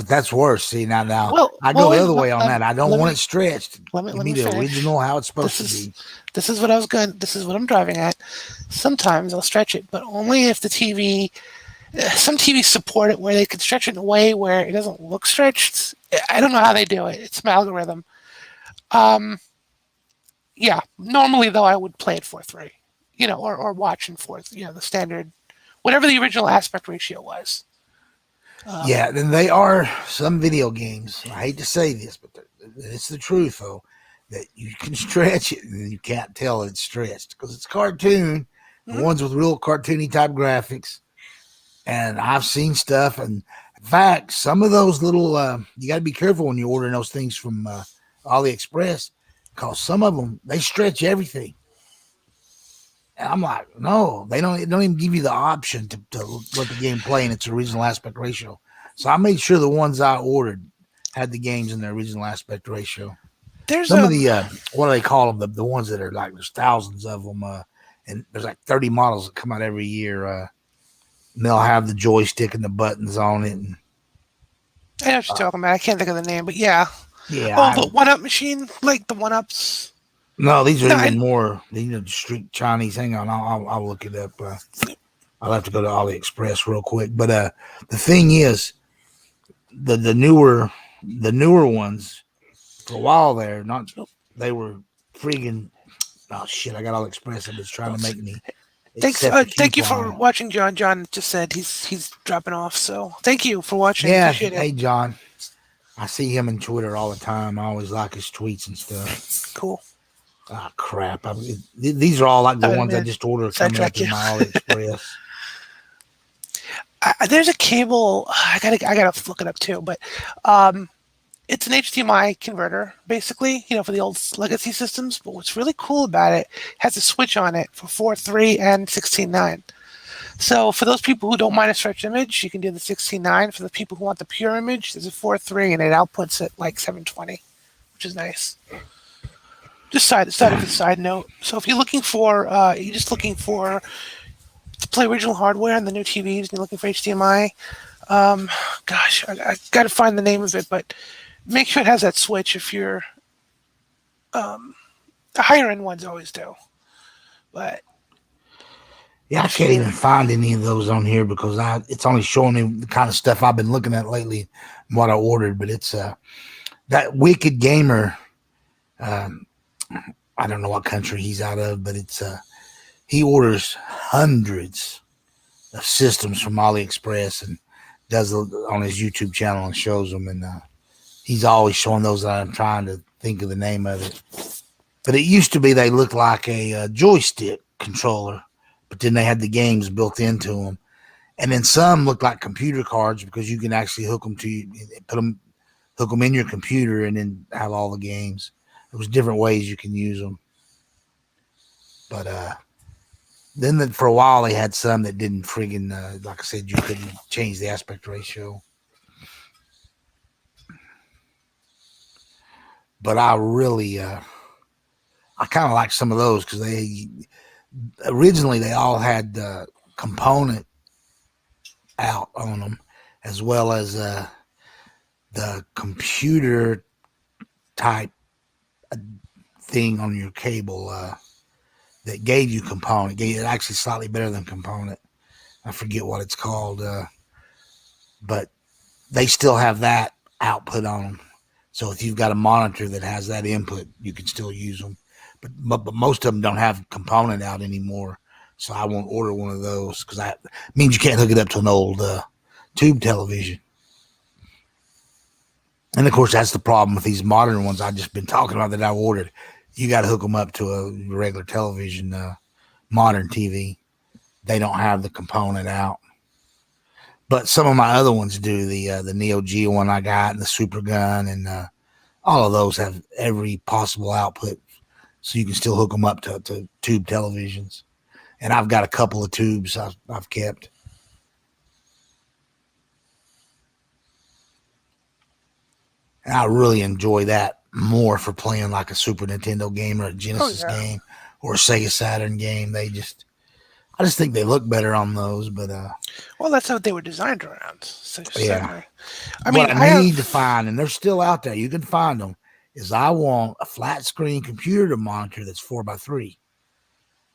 that's worse. See, now I go the other way on that. I don't want it stretched. Give me the original how it's supposed to be. This is what I'm driving at. Sometimes I'll stretch it, but only if the TV. Some TVs support it where they can stretch it in a way where it doesn't look stretched. I don't know how they do it. It's my algorithm. Yeah. Normally, though, I would play it 4:3, or watch in 4, the standard, whatever the original aspect ratio was. Then they are some video games. I hate to say this, but it's the truth, though, that you can stretch it and you can't tell it's stretched because it's cartoon. The ones with real cartoony type graphics. And I've seen stuff, and in fact, some of those little you got to be careful when you're ordering those things from AliExpress because some of them they stretch everything. And I'm like, no, they don't even give you the option to let the game play in its original aspect ratio. So I made sure the ones I ordered had the games in their original aspect ratio. There's some of the what do they call them? The ones that are like there's thousands of them, and there's like 30 models that come out every year. And they'll have the joystick and the buttons on it. And, I know what you're talking about. I can't think of the name, but yeah. Yeah. The one-up machine, like the one-ups. No, these are even more. These are street Chinese. Hang on, I'll look it up. I'll have to go to AliExpress real quick. But the thing is, the newer ones for a while there, not they were freaking. Oh shit! I got AliExpress and it's trying Well, to make me thanks. accept a Thank you for coupon. watching, John. John just said he's dropping off. So thank you for watching. Yeah. Appreciate it. Hey, John. I see him in Twitter all the time. I always like his tweets and stuff. Cool. Ah, crap. These are all like the I didn't ones I mean to just ordered coming up sidetrack in you. my AliExpress. There's a cable. I gotta look it up too. But it's an HDMI converter, basically, for the old legacy systems. But what's really cool about it has a switch on it for 4.3 and 16.9. So for those people who don't mind a stretch image, you can do the 16.9. For the people who want the pure image, there's a 4.3 and it outputs at like 720, which is nice. Just side note. So if you're looking for, to play original hardware on the new TVs and you're looking for HDMI, gosh, I got to find the name of it, but make sure it has that switch. If you're the higher end ones always do, but Yeah, I can't even find any of those on here because it's only showing me the kind of stuff I've been looking at lately and what I ordered. But it's that Wicked Gamer. I don't know what country he's out of, but it's he orders hundreds of systems from AliExpress and does it on his YouTube channel and shows them. And he's always showing those that I'm trying to think of the name of it. But it used to be they looked like a joystick controller, but then they had the games built into them. And then some look like computer cards because you can actually hook them hook them in your computer and then have all the games. There was different ways you can use them. But then for a while they had some that didn't friggin' like I said, you couldn't change the aspect ratio. But I really, I kind of like some of those because originally they all had the component out on them, as well as the computer type thing on your cable that gave you component. Gave it actually slightly better than component. I forget what it's called, but they still have that output on them. So if you've got a monitor that has that input, you can still use them. But most of them don't have component out anymore. So I won't order one of those because that means you can't hook it up to an old tube television. And of course, that's the problem with these modern ones I've just been talking about that I ordered. You got to hook them up to a regular television, modern TV. They don't have the component out. But some of my other ones do. The Neo Geo one I got and the Super Gun and all of those have every possible output. So you can still hook them up to tube televisions. And I've got a couple of tubes I've kept. And I really enjoy that more for playing like a Super Nintendo game or a Genesis game or a Sega Saturn game. I just think they look better on those. But well, that's what they were designed around. So yeah. I mean, what I need to find, and they're still out there, you can find them, is I want a flat screen computer monitor that's 4x3.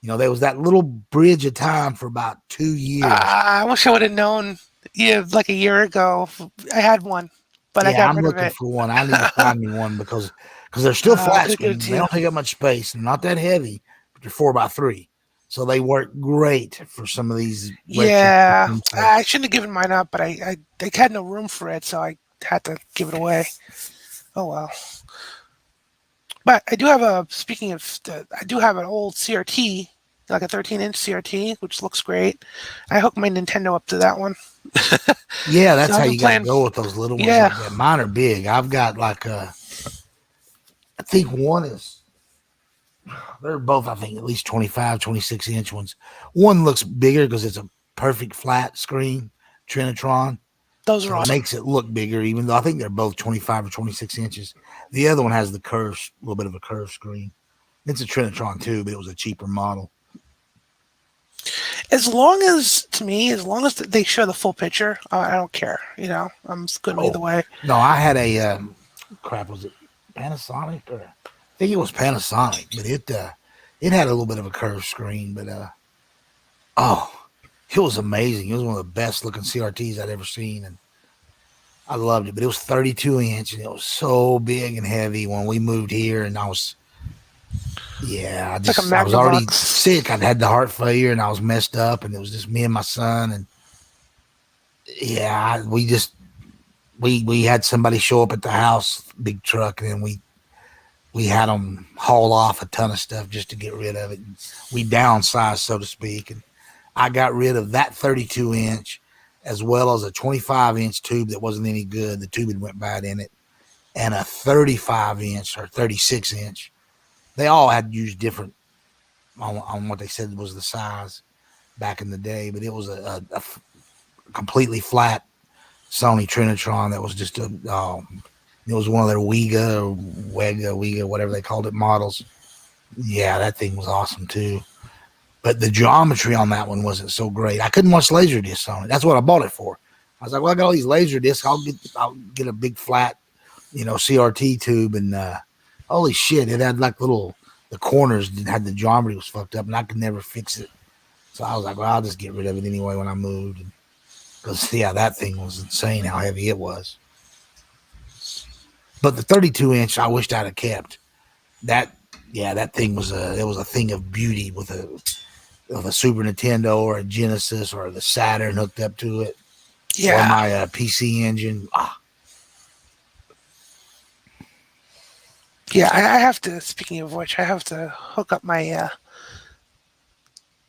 There was that little bridge of time for about 2 years. I wish I would have known. Yeah, like a year ago, I had one, but I got rid of it. I'm looking for one. I need to find me one because they're still flat screen. They don't take up much space. They're not that heavy, but they're 4x3. So they work great for some of these. Yeah, I shouldn't have given mine up, but I had no room for it, so I had to give it away. Oh well. But I do have speaking of, I do have an old CRT, like a 13-inch CRT, which looks great. I hooked my Nintendo up to that one. Yeah, that's so how you got to go with those little ones. Yeah. Like that. Mine are big. I've got I think one is, they're both, I think, at least 25, 26-inch ones. One looks bigger because it's a perfect flat screen, Trinitron. Those are awesome. It makes it look bigger, even though I think they're both 25 or 26 inches. The other one has the curve, a little bit of a curved screen. It's a Trinitron too, but it was a cheaper model. As long as they show the full picture, I don't care. I'm good either way. No, I had a was it Panasonic or I think it was Panasonic, but it had a little bit of a curved screen, but It was amazing. It was one of the best looking CRTs I'd ever seen, and I loved it. But it was 32 inch, and it was so big and heavy when we moved here. And I was, yeah, It's like a I was already Magnavox. sick. I'd had the heart failure, and I was messed up, and it was just me and my son. And yeah, we had somebody show up at the house, big truck, and then we had them haul off a ton of stuff just to get rid of it. And we downsized, so to speak, and I got rid of that 32 inch as well as a 25 inch tube that wasn't any good. The tube had went bad in it, and a 35 inch or 36 inch. They all had used different on what they said was the size back in the day, but it was a completely flat Sony Trinitron that was just it was one of their Wega, whatever they called it models. Yeah, that thing was awesome too. But the geometry on that one wasn't so great. I couldn't watch laser discs on it. That's what I bought it for. I was like, well, I got all these laser discs. I'll get a big flat, CRT tube, and holy shit, it had like the corners had the geometry was fucked up, and I could never fix it. So I was like, well, I'll just get rid of it anyway when I moved. Because yeah, that thing was insane how heavy it was. But the 32 inch, I wished I'd have kept. That thing was a thing of beauty with a Super Nintendo or a Genesis or the Saturn hooked up to it. Yeah. Or my PC Engine. Yeah, I have to, speaking of which, I have to hook up my,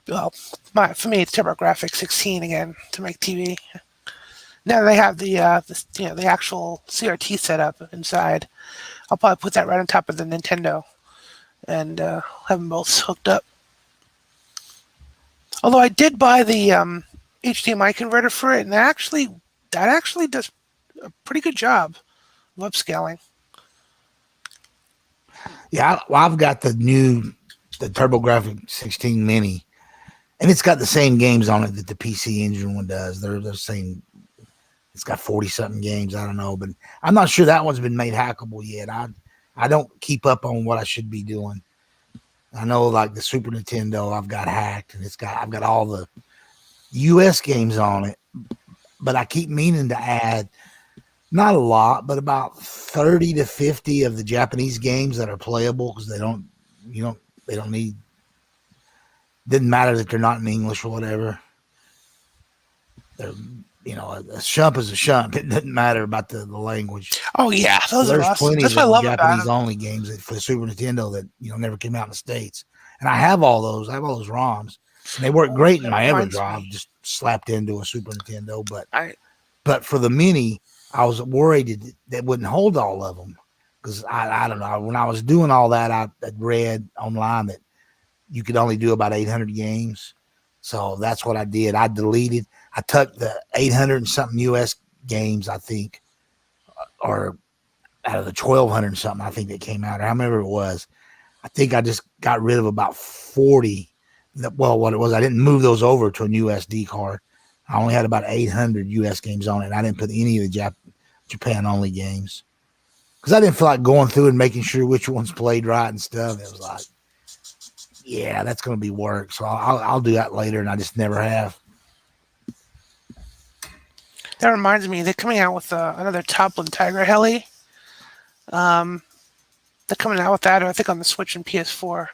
for me, it's TurboGrafx 16 again to make TV. Now they have the actual CRT setup inside. I'll probably put that right on top of the Nintendo and have them both hooked up. Although I did buy the HDMI converter for it, and that actually does a pretty good job of upscaling. Yeah, I've got the TurboGrafx 16 Mini, and it's got the same games on it that the PC Engine one does. They're the same. It's got 40-something games. I don't know, but I'm not sure that one's been made hackable yet. I don't keep up on what I should be doing. I know, like the Super Nintendo, I've got hacked, and I've got all the US games on it, but I keep meaning to add not a lot, but about 30 to 50 of the Japanese games that are playable because they don't need. Didn't matter that they're not in English or whatever. They're a shump is a shump. It doesn't matter about the language. Oh yeah, those are awesome. Plenty That's of what I love Japanese about only games for the Super Nintendo that never came out in the States. And I have all those. I have all those ROMs, and they work great in my EverDrive, just slapped into a Super Nintendo. But for the Mini, I was worried that wouldn't hold all of them because I don't know. When I was doing all that, I read online that you could only do about 800 games. So that's what I did. I took the 800 and something US games, I think, or out of the 1200 and something, I think that came out, or however it was. I think I just got rid of about 40. What it was, I didn't move those over to a USD card. I only had about 800 US games on it. And I didn't put any of the Japan only games because I didn't feel like going through and making sure which ones played right and stuff. It was like, yeah, that's going to be work. So I'll do that later, and I just never have. That reminds me, they're coming out with another Toplin Tiger Heli. They're coming out with that, I think, on the Switch and PS4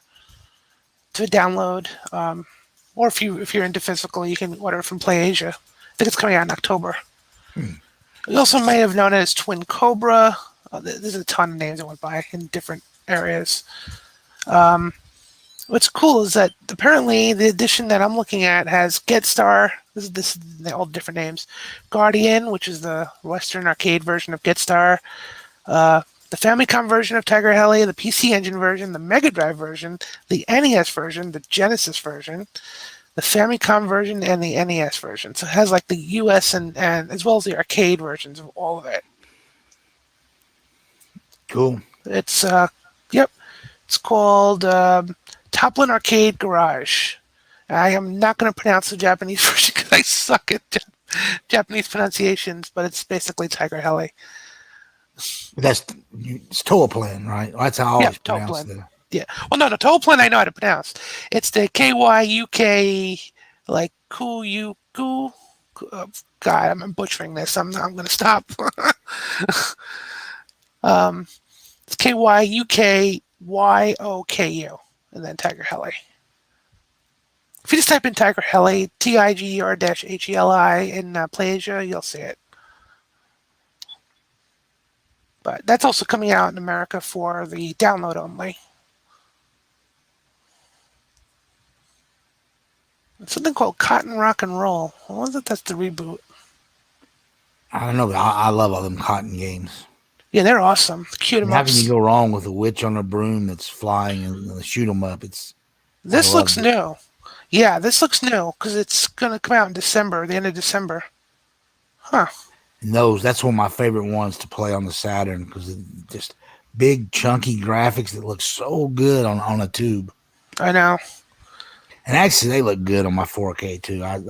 to download. Or if you're into physical, you can order it from PlayAsia. I think it's coming out in October. You also may have known it as Twin Cobra. There's a ton of names that went by in different areas. What's cool is that apparently the edition that I'm looking at has GetStar. This is all different names. Guardian, which is the Western arcade version of GetStar. The Famicom version of Tiger Heli, the PC Engine version, the Mega Drive version, the NES version, the Genesis version, the Famicom version, and the NES version. So it has like the US and as well as the arcade versions of all of it. Cool. It's it's called Toplin Arcade Garage. I am not going to pronounce the Japanese version because I suck at Japanese pronunciations, but it's basically Tiger Heli. It's Toplin, right? That's how I always pronounce it. Yeah. Well, no, the Toplin I know how to pronounce. It's the KYUK, like Kuyuku. God, I'm butchering this. I'm going to stop. It's Kyukyoku, and then Tiger Heli. If you just type in Tiger Heli, Tiger-Heli in PlayAsia, you'll see it. But that's also coming out in America for the download only. It's something called Cotton Rock and Roll. I wonder if that's the reboot. I don't know, but I love all them cotton games. Yeah, they're awesome. Cute I 'em mean, how can you ups. go wrong with a witch on a broom that's flying and shoot 'em up? I This looks loved it. new. Yeah, this looks new because it's going to come out in December, the end of December. Huh. And that's one of my favorite ones to play on the Saturn because it just big chunky graphics that look so good on a tube. I know. And actually, they look good on my 4K too. I've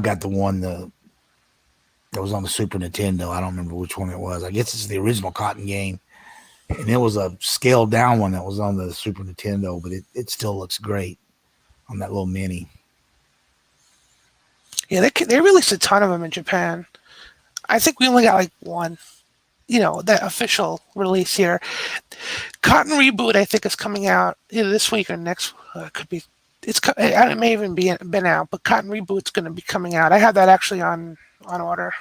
got the one that was on the Super Nintendo. I don't remember which one it was. I guess it's the original Cotton game, and it was a scaled down one that was on the Super Nintendo, but it still looks great on that little mini. Yeah, they released a ton of them in Japan. I think we only got like one, the official release here. Cotton Reboot, I think, is coming out either this week or next. Could be. It may even been out, but Cotton Reboot's going to be coming out. I have that actually on order.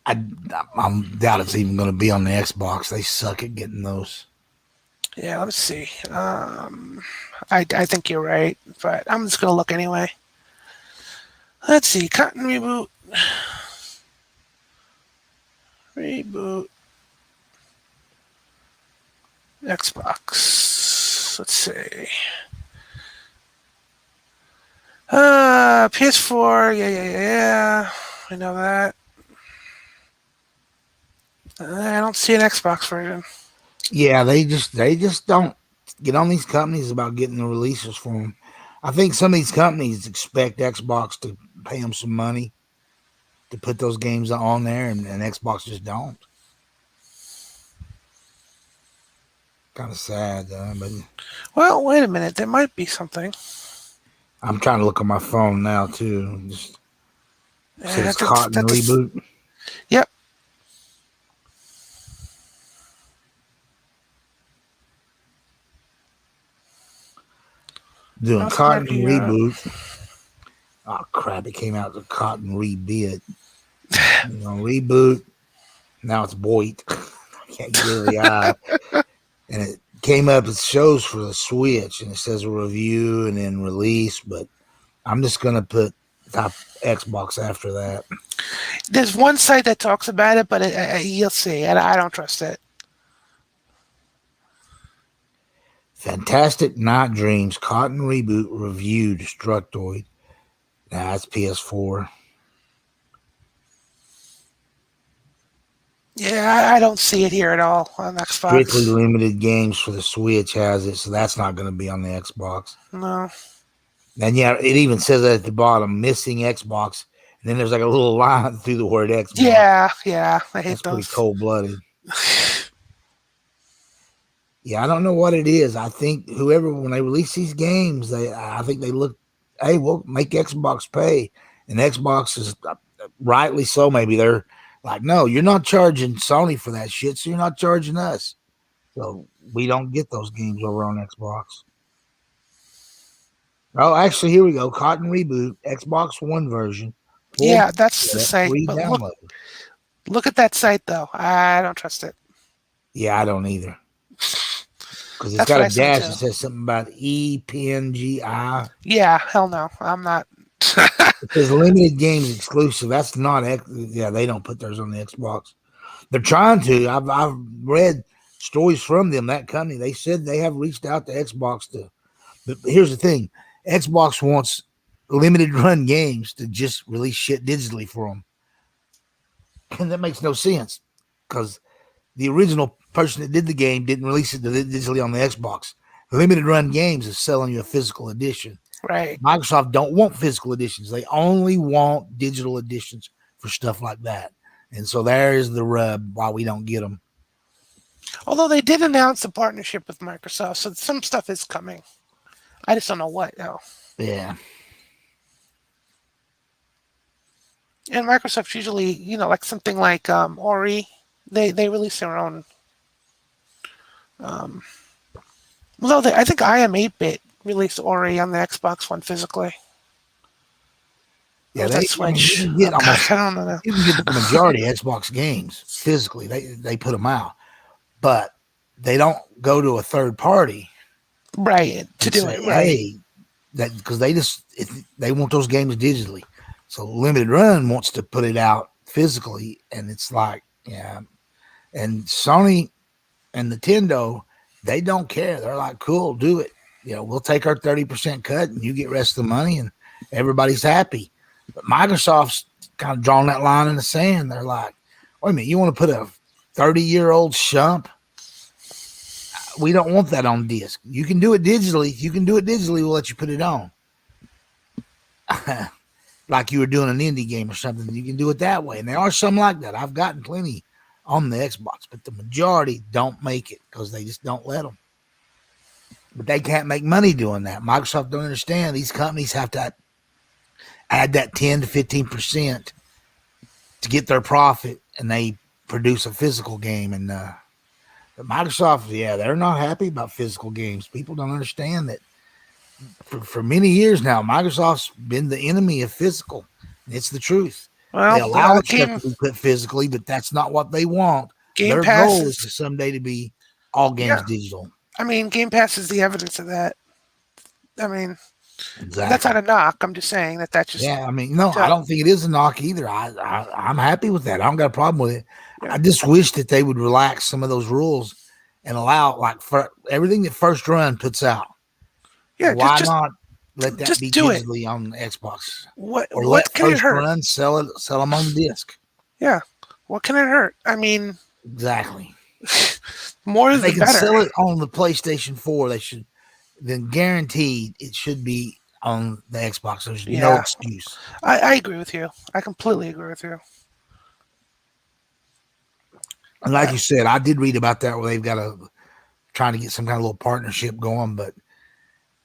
I doubt it's even going to be on the Xbox. They suck at getting those. Yeah, let's see. I think you're right, but I'm just going to look anyway. Let's see. Cotton Reboot. Reboot. Xbox. Let's see. PS4. Yeah. I know that. I don't see an Xbox version. Yeah, they just don't get on these companies about getting the releases for them. I think some of these companies expect Xbox to pay them some money to put those games on there, and Xbox just don't. Kind of sad, but Well, wait a minute. There might be something. I'm trying to look on my phone now too. Just says Cotton Reboot. Yep. Doing Cotton Reboot. Oh crap! It came out to Cotton Rebit. Reboot. Now it's Boit. I can't get rid of the eye. And it came up. It shows for the Switch, and it says review and then release. But I'm just gonna put top Xbox after that. There's one site that talks about it, but you'll see. I don't trust it. Fantastic Night Dreams Cotton Reboot Review Destructoid. That's PS4. Yeah, I don't see it here at all on Xbox. Strictly limited games for the Switch has it, so that's not going to be on the Xbox. No. And yeah, it even says that at the bottom, missing Xbox, and then there's like a little line through the word Xbox. Yeah, I hate that's those. Pretty cold-blooded. Yeah, I don't know what it is. I think when they release these games, I think they look, hey, we'll make Xbox pay, and Xbox is rightly so. Maybe they're like, no, you're not charging Sony for that shit, so you're not charging us. So we don't get those games over on Xbox. Oh, actually, here we go. Cotton Reboot, Xbox One version. Yeah, that's the site. But look at that site, though. I don't trust it. Yeah, I don't either. Because it's got a dash that says something about EPNGI. Yeah, hell no. I'm not. It says limited games exclusive. That's not. Yeah, they don't put theirs on the Xbox. They're trying to. I've read stories from them, that company. They said they have reached out to Xbox to. But here's the thing: Xbox wants limited run games to just release shit digitally for them, and that makes no sense because the original person that did the game didn't release it digitally on the Xbox. Limited run games is selling you a physical edition. Right. Microsoft don't want physical editions. They only want digital editions for stuff like that. And so there is the rub why we don't get them. Although they did announce a partnership with Microsoft, so some stuff is coming. I just don't know what, though. Yeah. And Microsoft usually, like something like Ori, they release their own. Um, Although I think I am 8-bit released Ori on the Xbox One physically. Or Yeah, was that I mean, you Switch? can get Oh gosh, almost, I don't know now. you can get the majority of Xbox games physically. They put them out, but they don't go to a third party Right, to and do say, it right. "Hey, that," because they want those games digitally. So Limited Run wants to put it out physically, and it's like, yeah. And Sony and Nintendo, they don't care. They're like, "Cool, do it. We'll take our 30% cut, and you get rest of the money, and everybody's happy." But Microsoft's kind of drawn that line in the sand. They're like, "Wait a minute, you want to put a 30-year-old shump? We don't want that on disc. You can do it digitally. If you can do it digitally, we'll let you put it on." Like you were doing an indie game or something, you can do it that way. And there are some like that. I've gotten plenty on the Xbox, but the majority don't make it because they just don't let them. But they can't make money doing that. Microsoft don't understand. These companies have to add that 10 to 15% to get their profit, and they produce a physical game. And but Microsoft, yeah, they're not happy about physical games. People don't understand that for many years now, Microsoft's been the enemy of physical. It's the truth. They Well, allow the stuff to be put physically, but that's not what they want. Game Their Pass goal is is to someday to be all games yeah. digital. I mean, Game Pass is the evidence of that. I mean, that's not Exactly. a knock. I'm just saying that's just Yeah, I mean, no, I so, don't think it is a knock either. I'm happy with that. I don't got a problem with it. yeah. I just wish that they would relax some of those rules and allow like for everything that First Run puts out. Yeah, Why not let that just be do it. digitally on Xbox, or What let can it First hurt? Run sell them on disc? Yeah. What can it hurt? I mean, Exactly. more If is they the can better. sell it on the PlayStation 4, they should then guaranteed it should be on the Xbox. There's no Yeah. excuse. I agree with you. I completely agree with you. And like you said, I did read about that where they've got trying to get some kind of little partnership going, but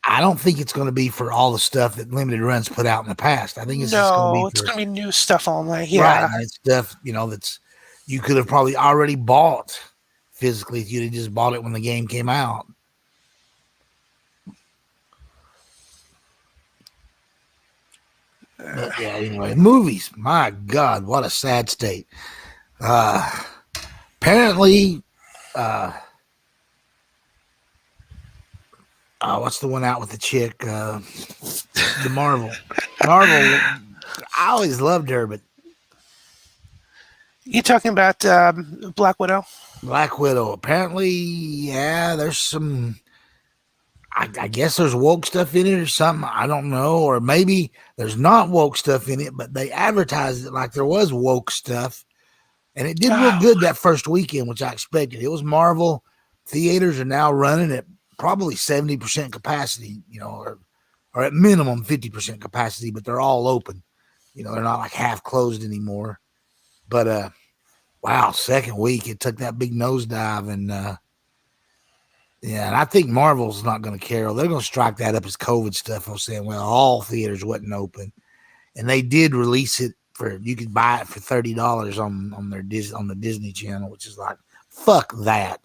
I don't think it's going to be for all the stuff that Limited Runs put out in the past. I think it's just going to be No, it's for gonna be new stuff only. right, Yeah. and it's stuff that's you could have probably already bought physically if you'd have just bought it when the game came out. But yeah, anyway, movies. My God, what a sad state. Apparently, what's the one out with the chick? The Marvel. Marvel. I always loved her, but You talking about Black Widow? Black Widow. Apparently, yeah, there's some. I guess there's woke stuff in it or something. I don't know, or maybe there's not woke stuff in it, but they advertised it like there was woke stuff, and it did real Oh, good that first weekend, which I expected. It was Marvel. Theaters are now running at probably 70% capacity, or at minimum 50% capacity, but they're all open. They're not like half closed anymore. But wow, second week it took that big nosedive, and yeah, and I think Marvel's not going to care. They're going to strike that up as COVID stuff. I'm saying, well, all theaters wasn't open, and they did release it for you could buy it for $30 on their on the Disney Channel, which is like fuck that.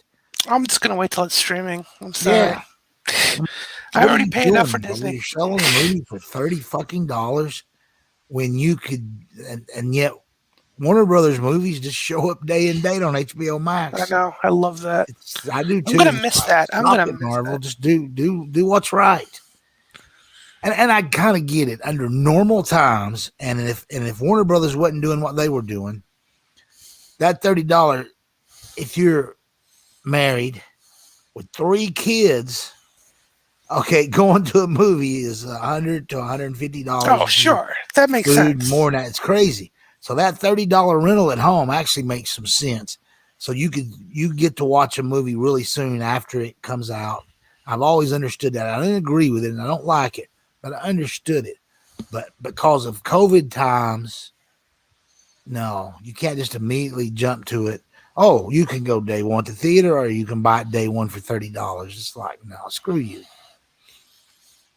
I'm just gonna wait till it's streaming. I'm sorry. Yeah, I mean, I what are already you pay enough for doing, bro? Disney. You're selling a movie for $30 when you could, and yet Warner Brothers movies just show up day and date on HBO I Max. know. I love that. I do I'm too. gonna It's miss like, that. I'm stop gonna it, miss Marvel. that. Just do what's right. And I kind of get it under normal times. And if Warner Brothers wasn't doing what they were doing, that $30, if you're married with 3 kids, okay, going to a movie is $100 to $150. Oh, sure. That makes Food sense. more than that. It's crazy. So that $30 rental at home actually makes some sense. So you get to watch a movie really soon after it comes out. I've always understood that. I didn't agree with it and I don't like it, but I understood it. But because of COVID times, no, you can't just immediately jump to it. Oh, you can go day one to theater, or you can buy it day one for $30. It's like, no, screw you.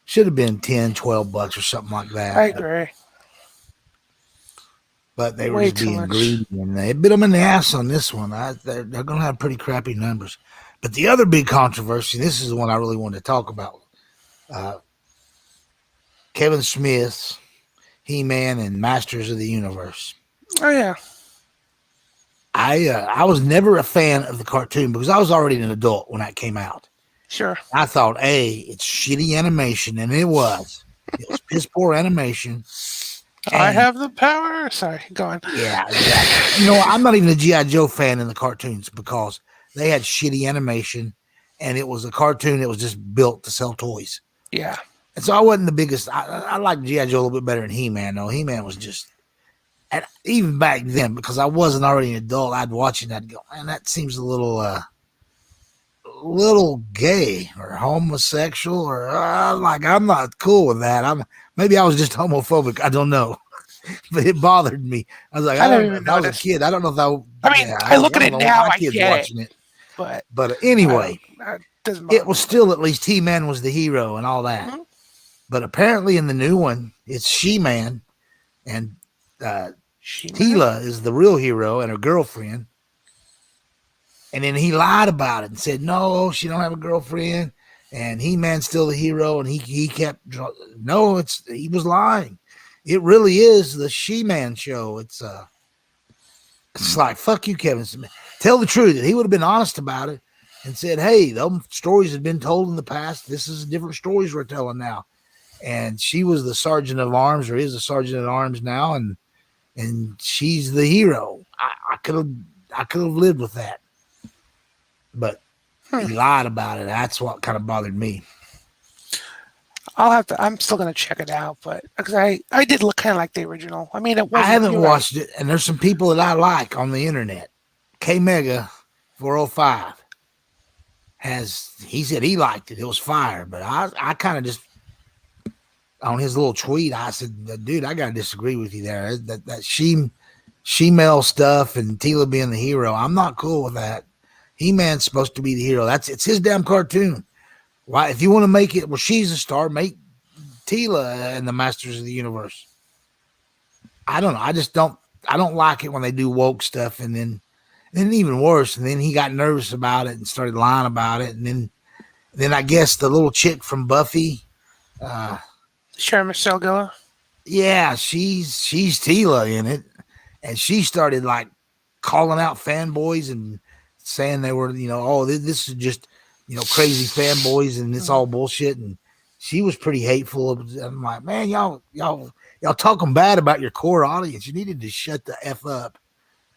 Should have been 10, $12 or something like that. I agree. But they were Way just too being much. greedy, and they bit them in the ass on this one. They're going to have pretty crappy numbers. But the other big controversy, this is the one I really wanted to talk about. Kevin Smith's He-Man and Masters of the Universe. Oh yeah. I was never a fan of the cartoon because I was already an adult when that came out. Sure. I thought, hey, it's shitty animation, and it was. It was piss poor animation. I have the power. Sorry, go on. Yeah, exactly. You know, I'm not even a G.I. Joe fan in the cartoons because they had shitty animation, and it was a cartoon that was just built to sell toys. Yeah. And so I wasn't the biggest. I like G.I. Joe a little bit better than He-Man, though. He-Man was just, and even back then, because I wasn't already an adult, I'd watch it and I'd go, man, that seems a little gay or homosexual, or like, I'm not cool with that. Maybe I was just homophobic. I don't know. But it bothered me. I was like, I don't know. If I was a kid, I don't know if I mean, I look at it now, I get it. But anyway, it was still, at least He-Man was the hero and all that. Mm-hmm. But apparently in the new one, it's She-Man, and Teela is the real hero and her girlfriend. And then he lied about it and said, no, she don't have a girlfriend. And He-Man's still the hero. And he kept, no, he was lying. It really is the She-Man show. It's like, fuck you, Kevin Smith. Tell the truth. He would have been honest about it and said, hey, those stories have been told in the past. This is different stories we're telling now. And she was the sergeant of arms, or is the sergeant at arms now. And she's the hero. I could have lived with that. But he lied about it. That's what kind of bothered me. I'm still going to check it out, but because I did look kind of like the original. I mean, I haven't watched it, and there's some people that I like on the internet. K Mega 405 he said he liked it. It was fire, but I kind of just, on his little tweet, I said, dude, I got to disagree with you there. That she-male stuff and Teela being the hero, I'm not cool with that. He-Man's supposed to be the hero. It's his damn cartoon. Why, if you want to make it, well, she's a star, make Teela and the Masters of the Universe. I don't know. I don't like it when they do woke stuff, and then even worse. And then he got nervous about it and started lying about it. And then I guess the little chick from Buffy, Sarah Michelle Gellar. Yeah, she's Teela in it, and she started like calling out fanboys and saying they were, this is just, crazy fanboys and it's all bullshit. And she was pretty hateful. I'm like, man, y'all talking bad about your core audience. You needed to shut the F up,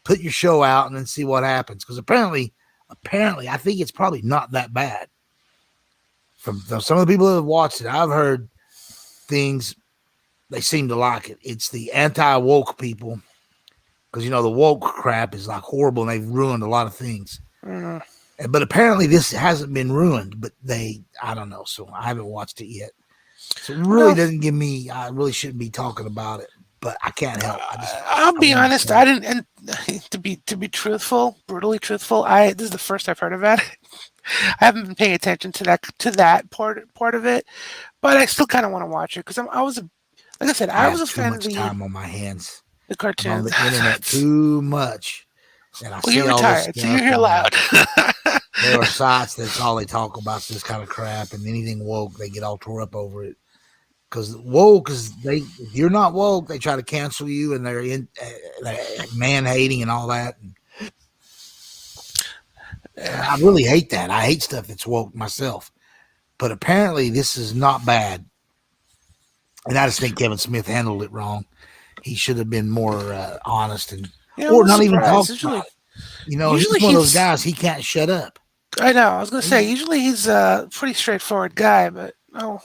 put your show out, and then see what happens. Because apparently, I think it's probably not that bad. From some of the people that have watched it, I've heard things, they seem to like it. It's the anti-woke people. Because, the woke crap is like horrible and they've ruined a lot of things. But apparently this hasn't been ruined, but I don't know. So I haven't watched it yet. So it really doesn't give me, I really shouldn't be talking about it, but I can't help. I'll be honest. I didn't, and to be truthful, brutally truthful, this is the first I've heard about it. I haven't been paying attention to that part of it, but I still kind of want to watch it because I was a fan of the time on my hands. The cartoon on the internet too much. And I see you're retired, so you're here loud. There are sites that's all they talk about, this kind of crap, and anything woke, they get all tore up over it. Because woke is if you're not woke, they try to cancel you, and they're man hating and all that. And I really hate that. I hate stuff that's woke myself. But apparently, this is not bad. And I just think Kevin Smith handled it wrong. He should have been more honest or not even talk about it. He's one of those guys, he can't shut up. I know. I was going to say, usually he's a pretty straightforward guy, but, I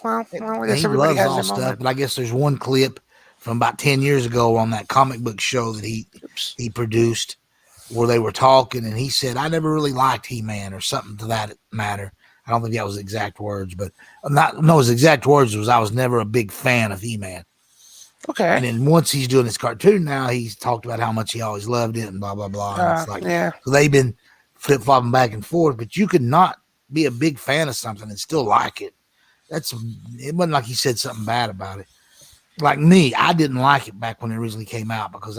guess everybody has all stuff. But I guess there's one clip from about 10 years ago on that comic book show that he produced where they were talking, and he said, I never really liked He-Man or something to that matter. I don't think that was the exact words, but his exact words was, I was never a big fan of He-Man. Okay. And then once he's doing his cartoon now, he's talked about how much he always loved it and blah, blah, blah. And it's like, so they've been flip-flopping back and forth, but you could not be a big fan of something and still like it. it wasn't like he said something bad about it. Like me, I didn't like it back when it originally came out because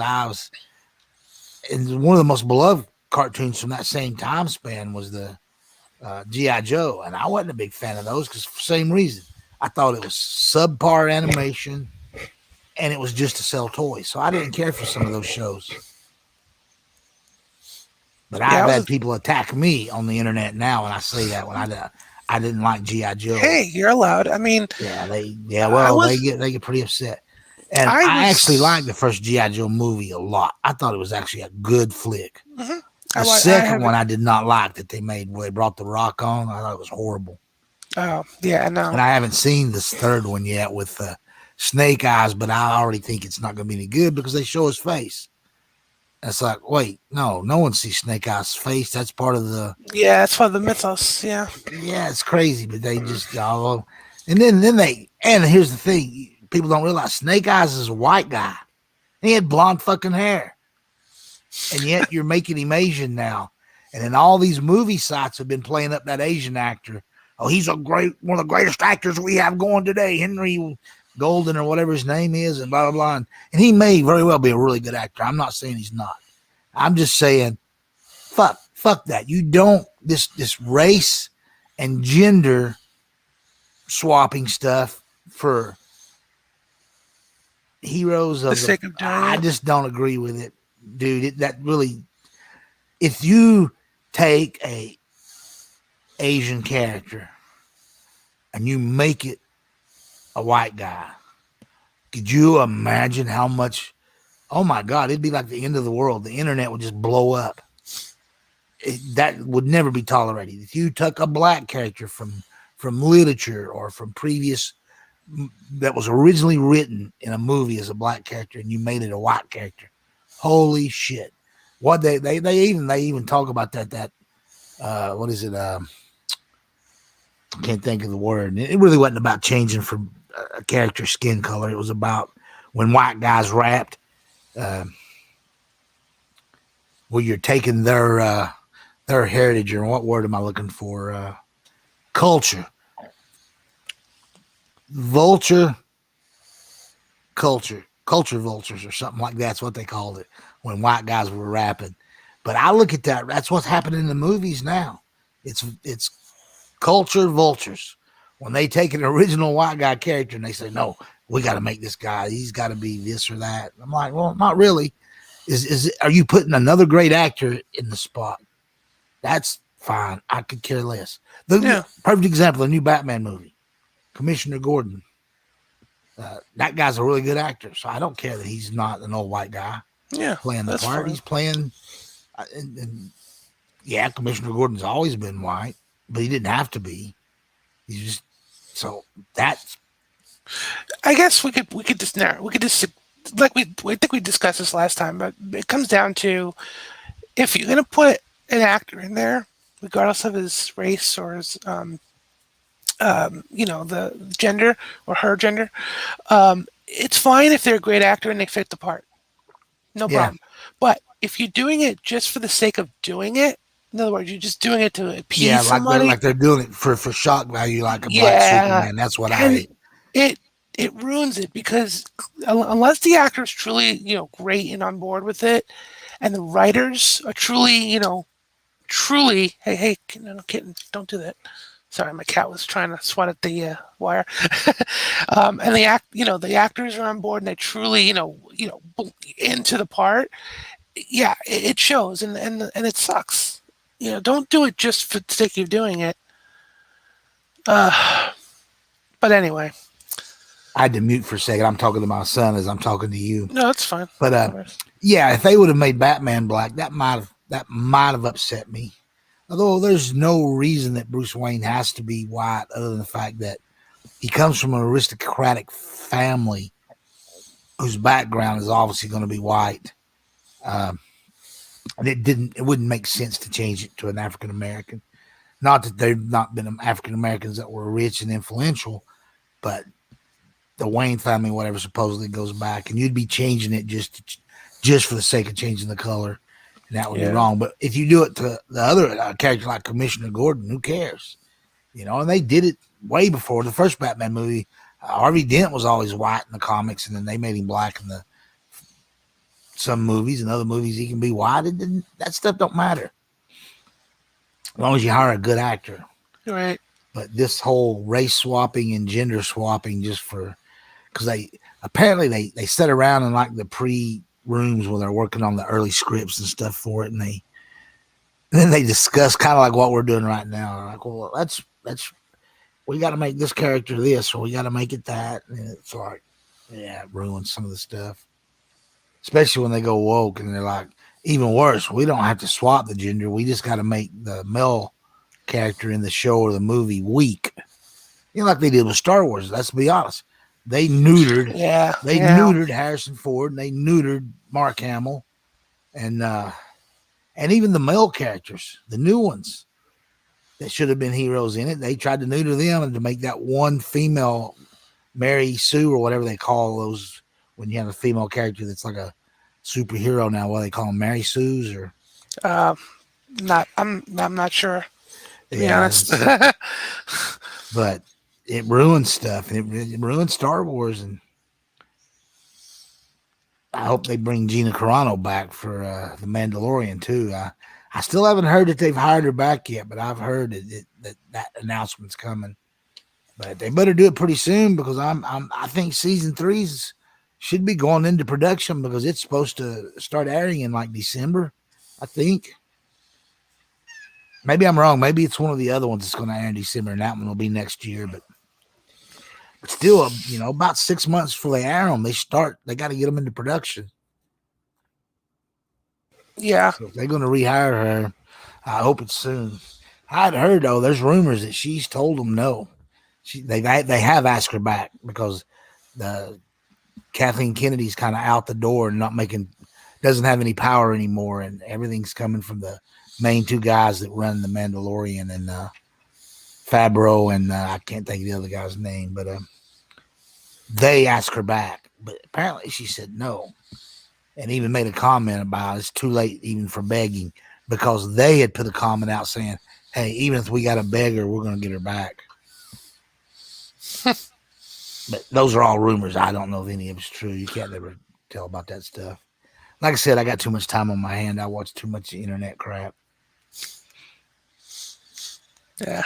and one of the most beloved cartoons from that same time span was the G.I. Joe, and I wasn't a big fan of those because for the same reason. I thought it was subpar animation and it was just to sell toys. So I didn't care for some of those shows. But Yeah, I've had people attack me on the internet now when I say that when I didn't like G.I. Joe. Hey, you're allowed. I mean, they get pretty upset. And I actually liked the first G.I. Joe movie a lot. I thought it was actually a good flick. Mm-hmm. The second one I did not like that they made where they brought The Rock on. I thought it was horrible. Oh, yeah, no. And I haven't seen this third one yet with Snake Eyes, but I already think it's not going to be any good because they show his face. It's like, wait, no one sees Snake Eyes' face. That's part of the... Yeah, that's part of the mythos, yeah. Yeah, it's crazy, but they just... and then they... And here's the thing. People don't realize Snake Eyes is a white guy. He had blonde fucking hair. And yet you're making him Asian now. And then all these movie sites have been playing up that Asian actor. Oh, he's one of the greatest actors we have going today, Henry Golden or whatever his name is, and blah, blah, blah. And he may very well be a really good actor. I'm not saying he's not. I'm just saying, fuck that. You don't, this race and gender swapping stuff for heroes of the sake of doing I just don't agree with it, dude. That really, if you take a Asian character and you make it a white guy, could you imagine how much? Oh my God, it'd be like the end of the world. The internet would just blow up. That would never be tolerated. If you took a black character from literature or from previous that was originally written in a movie as a black character and you made it a white character, holy shit! What they even talk about that what is it? I can't think of the word. It really wasn't about changing from a character's skin color. It was about when white guys rapped, where you're taking their heritage, or what word am I looking for? Culture. Culture vultures or something like that's what they called it when white guys were rapping. But I look at that, that's what's happening in the movies now. It's culture vultures. When they take an original white guy character and they say, no, we got to make this guy, he's got to be this or that. I'm like, well, not really. Are you putting another great actor in the spot? That's fine. I could care less. The perfect example, the new Batman movie. Commissioner Gordon. That guy's a really good actor, so I don't care that he's not an old white guy playing the part. Fine. He's playing, and Commissioner Gordon's always been white, but he didn't have to be. He's just so that's. I guess we could just like I think we discussed this last time, but it comes down to if you're gonna put an actor in there, regardless of his race or his the gender or her gender, it's fine if they're a great actor and they fit the part, no problem. But if you're doing it just for the sake of doing it, in other words, you're just doing it to appease somebody, like they're doing it for shock value, like a black Superman. That's what I hate. It ruins it because unless the actor is truly great and on board with it, and the writers are truly hey kitten, don't do that. Sorry, my cat was trying to swat at the wire. And the actors are on board and they truly, into the part. Yeah, it shows and it sucks. Don't do it just for the sake of doing it. But anyway. I had to mute for a second. I'm talking to my son as I'm talking to you. No, that's fine. But if they would have made Batman black, that might have upset me. Although there's no reason that Bruce Wayne has to be white other than the fact that he comes from an aristocratic family whose background is obviously going to be white. And it wouldn't make sense to change it to an African American. Not that there've not been African Americans that were rich and influential, but the Wayne family, whatever, supposedly goes back, and you'd be changing it just for the sake of changing the color. And that would be wrong. But if you do it to the other character like Commissioner Gordon, who cares? And they did it way before the first Batman movie. Harvey Dent was always white in the comics, and then they made him black in the some movies. And other movies he can be white. And that stuff don't matter as long as you hire a good actor. Right. But this whole race swapping and gender swapping just for because they apparently they sit around in like the pre rooms where they're working on the early scripts and stuff for it, and then they discuss kind of like what we're doing right now. Like, well, that's we got to make this character this, or we got to make it that. And it's like, yeah, it ruins some of the stuff, especially when they go woke and they're like, even worse, we don't have to swap the gender. We just got to make the male character in the show or the movie weak. Like they did with Star Wars. Let's be honest. They neutered. Yeah. They neutered Harrison Ford, and they neutered Mark Hamill, and even the male characters, the new ones that should have been heroes in it. They tried to neuter them and to make that one female Mary Sue or whatever they call those when you have a female character that's like a superhero now. What do they call them, Mary Sues or? I'm not sure. To be honest. But it ruined stuff. It ruined Star Wars, and I hope they bring Gina Carano back for the Mandalorian too. I still haven't heard that they've hired her back yet, but I've heard that announcement's coming. But they better do it pretty soon because I think season 3 should be going into production because it's supposed to start airing in like December, I think. Maybe I'm wrong. Maybe it's one of the other ones that's going to air in December, and that one will be next year. But still, about 6 months before they air them, they got to get them into production. Yeah. So if they're going to rehire her, I hope it's soon. I'd heard, though, there's rumors that she's told them no. They have asked her back because the Kathleen Kennedy's kind of out the door and doesn't have any power anymore, and everything's coming from the main two guys that run the Mandalorian and Favreau and I can't think of the other guy's name, but they asked her back, but apparently she said no, and even made a comment about it's too late even for begging because they had put a comment out saying, "Hey, even if we got to beg her, we're going to get her back." But those are all rumors. I don't know if any of it's true. You can't ever tell about that stuff. Like I said, I got too much time on my hand. I watch too much internet crap. Yeah.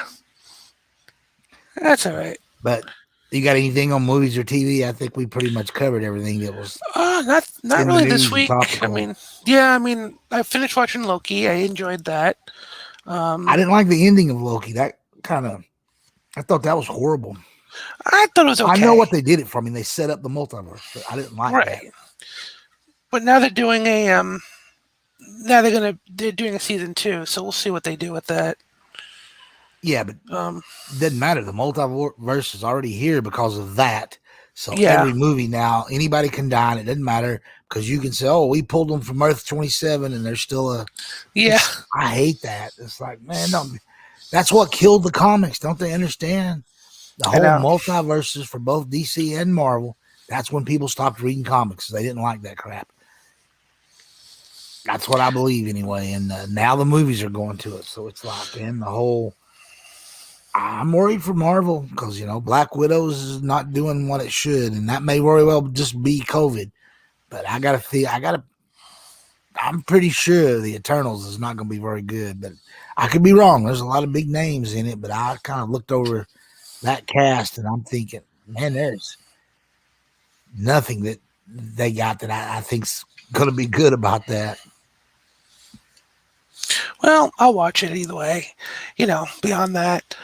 That's all right. But you got anything on movies or TV? I think we pretty much covered everything that was. Not really this week. I finished watching Loki. I enjoyed that. I didn't like the ending of Loki. I thought that was horrible. I thought it was okay. I know what they did it for. I mean, they set up the multiverse, but I didn't like that. But now they're doing they're doing a season 2, so we'll see what they do with that. Yeah, but it doesn't matter. The multiverse is already here because of that. So every movie now, anybody can die, and it doesn't matter because you can say, "Oh, we pulled them from Earth 27, and there's still a." Yeah, I hate that. It's like, man, that's what killed the comics. Don't they understand? The whole multiverses for both DC and Marvel. That's when people stopped reading comics. They didn't like that crap. That's what I believe anyway. And now the movies are going to it, so it's like, man, the whole. I'm worried for Marvel because, Black Widows is not doing what it should, and that may very well just be COVID. But I'm pretty sure the Eternals is not going to be very good, but I could be wrong. There's a lot of big names in it, but I kind of looked over that cast and I'm thinking, man, there's nothing that they got that I think's going to be good about that. Well, I'll watch it either way, beyond that.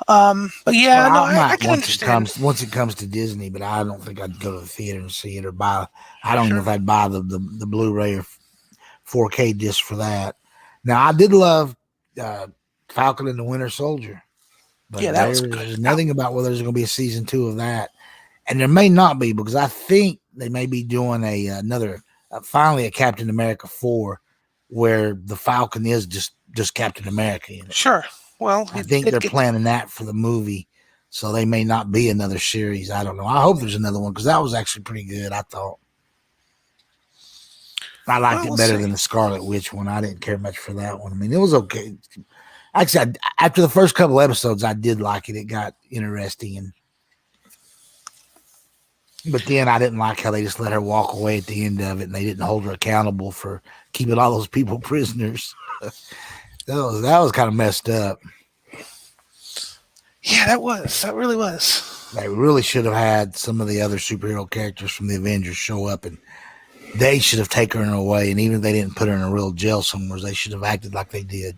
But yeah, I can understand. Once it comes to Disney, but I don't think I'd go to the theater and see it or buy. I don't know if I'd buy the Blu-ray or 4K disc for that. Now, I did love Falcon and the Winter Soldier, but that was good. There's nothing about whether there's going to be a season 2 of that, and there may not be because I think they may be doing another finally a Captain America 4. Where the Falcon is just Captain America. Sure. Well, I think they're planning that for the movie, so they may not be another series. I don't know. I hope there's another one because that was actually pretty good. I thought I liked it better than the Scarlet Witch one. I didn't care much for that one. I mean, it was okay. Actually, after the first couple episodes, I did like it. It got interesting, but then I didn't like how they just let her walk away at the end of it, and they didn't hold her accountable for keeping all those people prisoners. that was kind of messed up. Yeah, that really was. They really should have had some of the other superhero characters from the Avengers show up, and they should have taken her away. And even if they didn't put her in a real jail somewhere, they should have acted like they did.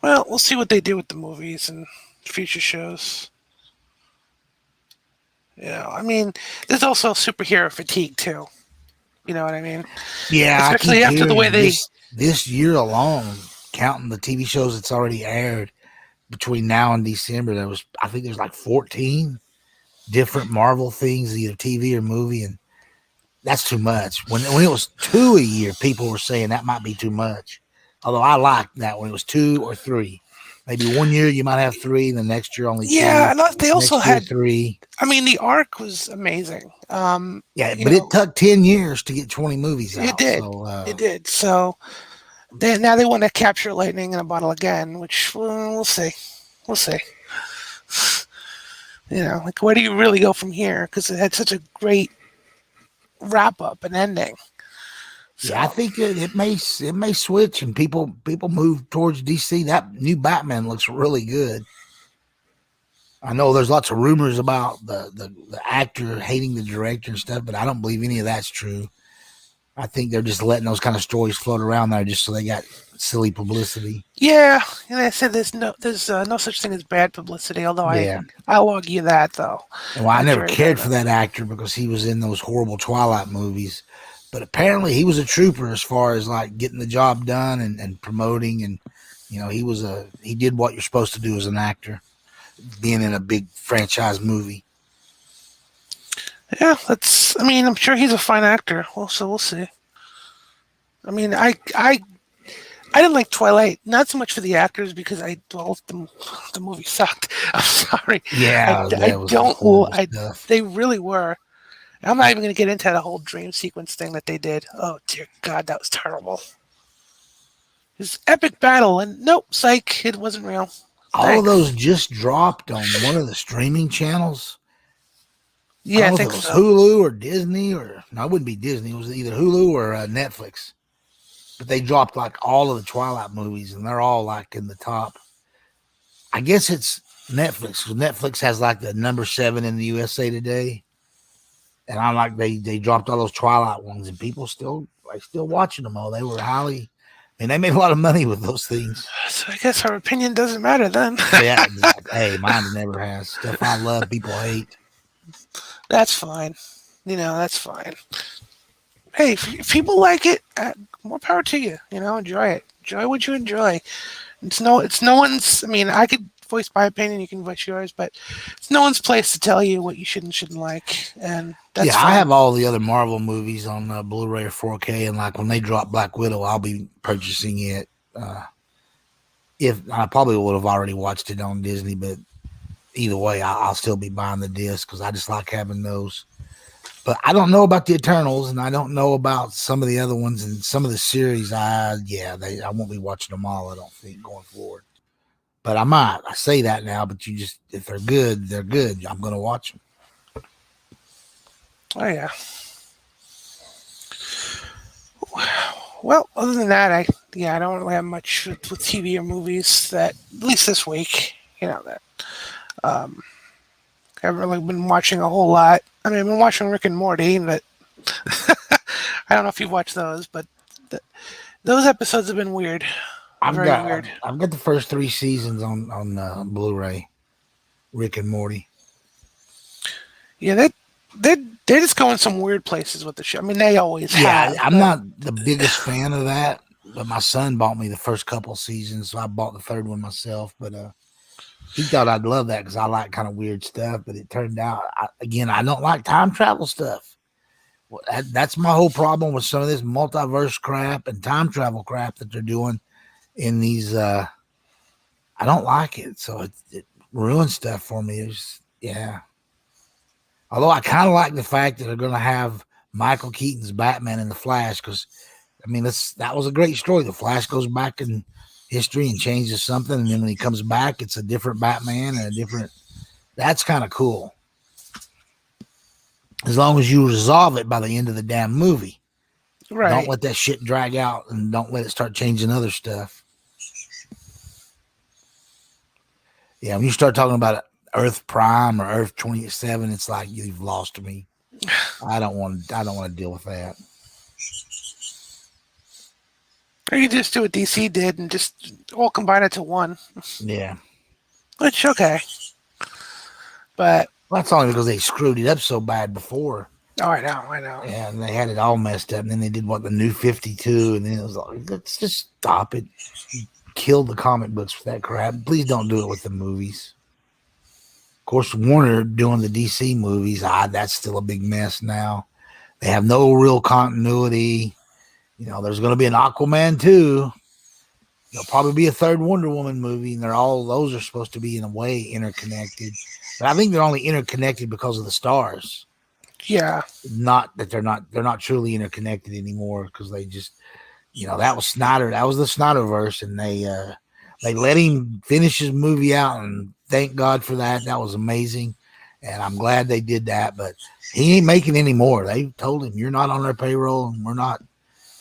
Well, we'll see what they do with the movies and future shows. I mean, there's also superhero fatigue too. You know what I mean? Yeah, especially after the way they this year alone, counting the TV shows that's already aired between now and December, I think there's like 14 different Marvel things, either TV or movie, and that's too much. When it was 2 a year, people were saying that might be too much. Although I liked that when it was 2 or 3. Maybe 1 year you might have 3, and the next year only 2. Yeah, and they also had 3. I mean, the arc was amazing. Yeah, but it took 10 years to get 20 movies out. It did. So, it did. So now they want to capture lightning in a bottle again, which we'll see. We'll see. Like where do you really go from here? Because it had such a great wrap up and ending. So. Yeah, I think it may switch and people move towards DC. That new Batman looks really good. I know there's lots of rumors about the actor hating the director and stuff, but I don't believe any of that's true. I think they're just letting those kind of stories float around there just so they got silly publicity. Yeah, and I said there's no such thing as bad publicity. Although I'll argue that though. And I never cared for that actor because he was in those horrible Twilight movies. But apparently he was a trooper as far as like getting the job done and promoting, and he did what you're supposed to do as an actor, being in a big franchise movie. Yeah, I'm sure he's a fine actor. Also, we'll see. I mean, I didn't like Twilight, not so much for the actors because the movie sucked. I'm sorry. Yeah, they really were. I'm not even going to get into the whole dream sequence thing that they did. Oh, dear God, that was terrible. This epic battle, and nope, psych, it wasn't real. All of those just dropped on one of the streaming channels. Yeah, I think it was Hulu or Disney, no, it wouldn't be Disney. It was either Hulu or Netflix. But they dropped like all of the Twilight movies, and they're all like in the top. I guess it's Netflix, because Netflix has like the number 7 in the USA today. And I'm like, they dropped all those Twilight ones, and people still watching them all. They were highly, and they made a lot of money with those things. So I guess our opinion doesn't matter then. Yeah, exactly. Hey, mine never has. Stuff I love, people hate. That's fine. That's fine. Hey, if people like it, more power to you. Enjoy it. Enjoy what you enjoy. It's no one's. I mean, I could voice my opinion, you can voice yours, but it's no one's place to tell you what you should and shouldn't like. And that's fine. I have all the other Marvel movies on Blu-ray or 4K, and like when they drop Black Widow, I'll be purchasing it. If I probably would have already watched it on Disney, but either way, I'll still be buying the disc because I just like having those. But I don't know about the Eternals, and I don't know about some of the other ones and some of the series. I won't be watching them all, I don't think, going forward. But I might. I say that now, but if they're good, they're good. I'm going to watch them. Oh, yeah. Well, other than that, I don't really have much with TV or movies that, at least this week, that I haven't really been watching a whole lot. I mean, I've been watching Rick and Morty, but I don't know if you've watched those, but those episodes have been weird. I've got the first 3 seasons on Blu-ray. Rick and Morty. Yeah, they're just going some weird places with the show. I mean, they always have. I'm not the biggest fan of that, but my son bought me the first couple seasons, so I bought the 3rd one myself. But he thought I'd love that because I like kind of weird stuff. But it turned out, I don't like time travel stuff. Well, that's my whole problem with some of this multiverse crap and time travel crap that they're doing in these. I don't like it, so it ruins stuff for me. Although I kind of like the fact that they're going to have Michael Keaton's Batman in the Flash, because I mean, that was a great story. The Flash goes back in history and changes something, and then when he comes back, it's a different Batman and a different. That's kind of cool. As long as you resolve it by the end of the damn movie. Right. Don't let that shit drag out, and don't let it start changing other stuff. Yeah, when you start talking about Earth Prime or Earth 27, it's like you've lost me. I don't want to deal with that. Or you just do what DC did and just all combine it to one. Yeah. Which, okay. But that's only because they screwed it up so bad before. Oh, I know. And they had it all messed up. And then they did the new 52. And then it was like, let's just stop it. Kill the comic books for that crap. Please don't do it with the movies. Of course, Warner doing the DC movies, that's still a big mess now. They have no real continuity. There's going to be an Aquaman 2. There'll probably be a third Wonder Woman movie, and those are supposed to be in a way interconnected. But I think they're only interconnected because of the stars. Yeah. Not that they're not truly interconnected anymore, because they just, that was Snyder. That was the Snyderverse, and they let him finish his movie out, and thank God for that. That was amazing, and I'm glad they did that. But he ain't making any more. They told him, you're not on their payroll, and we're not.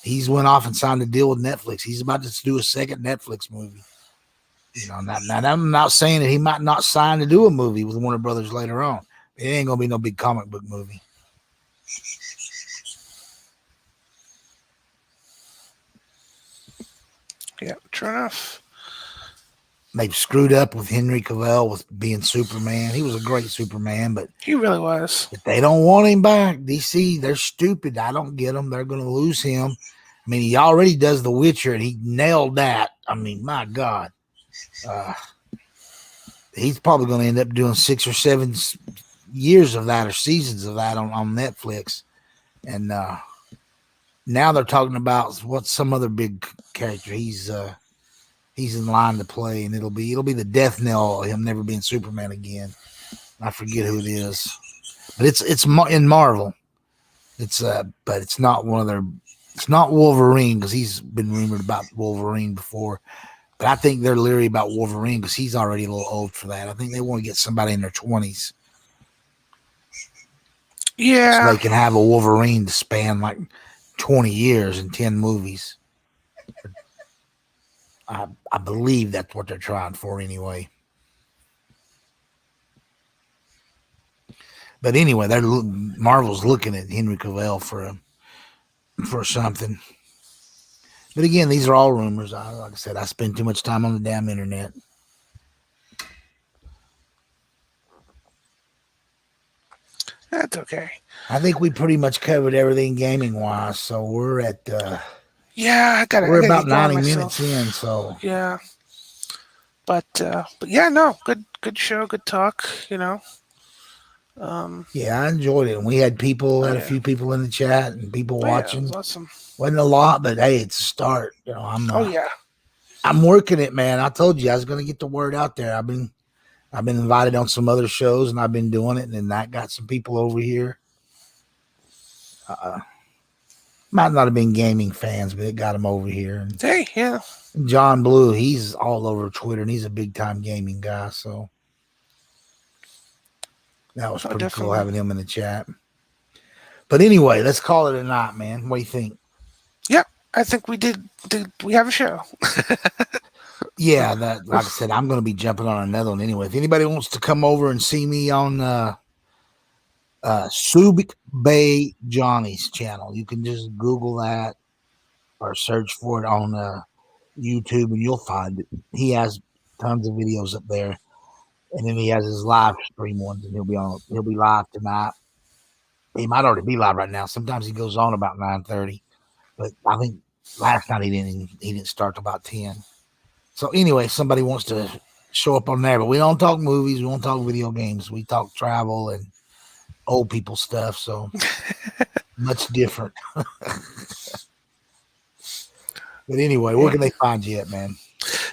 He's went off and signed a deal with Netflix. He's about to do a second Netflix movie. Now I'm not saying that he might not sign to do a movie with Warner Brothers later on. It ain't gonna be no big comic book movie. Yeah, true enough. They've screwed up with Henry Cavill with being Superman. He was a great Superman, but he really was. But they don't want him back. DC, they're stupid. I don't get them. They're going to lose him. I mean, he already does The Witcher, and he nailed that. I mean, my God. He's probably going to end up doing 6 or 7 years of that or seasons of that on Netflix. And now they're talking about what's some other big character he's in line to play, and it'll be the death knell of him never being Superman again. I forget who it is, but it's in Marvel. But it's not one of their. It's not Wolverine, because he's been rumored about Wolverine before. But I think they're leery about Wolverine because he's already a little old for that. I think they want to get somebody in their 20s. Yeah. So they can have a Wolverine to span like 20 years and 10 movies. I believe that's what they're trying for anyway. But anyway, Marvel's looking at Henry Cavill for something. But again, these are all rumors. Like I said, I spend too much time on the damn internet. That's okay. I think we pretty much covered everything gaming wise. So we're at we're about 90 minutes in. So yeah. But yeah, no, good show, good talk. Yeah, I enjoyed it. And we had a few people in the chat and people watching. Yeah, awesome. Wasn't a lot, but hey, it's a start. I'm working it, man. I told you I was going to get the word out there. I've been invited on some other shows, and I've been doing it, and then that got some people over here. Might not have been gaming fans, but it got them over here. And hey, yeah. John Blue, he's all over Twitter, and he's a big time gaming guy. So that was pretty cool having him in the chat. But anyway, let's call it a night, man. What do you think? Yep, I think we did. We have a show. Yeah, like I said, I'm going to be jumping on another one anyway. If anybody wants to come over and see me on Subic Bay Johnny's channel, you can just Google that or search for it on YouTube, and you'll find it. He has tons of videos up there, and then he has his live stream ones, and he'll be live tonight. He might already be live right now. Sometimes he goes on about 9:30, but I think last night he didn't start till about 10. So anyway, somebody wants to show up on there, but we don't talk movies. We don't talk video games. We talk travel and old people stuff. So much different. But anyway, where can they find you at, man?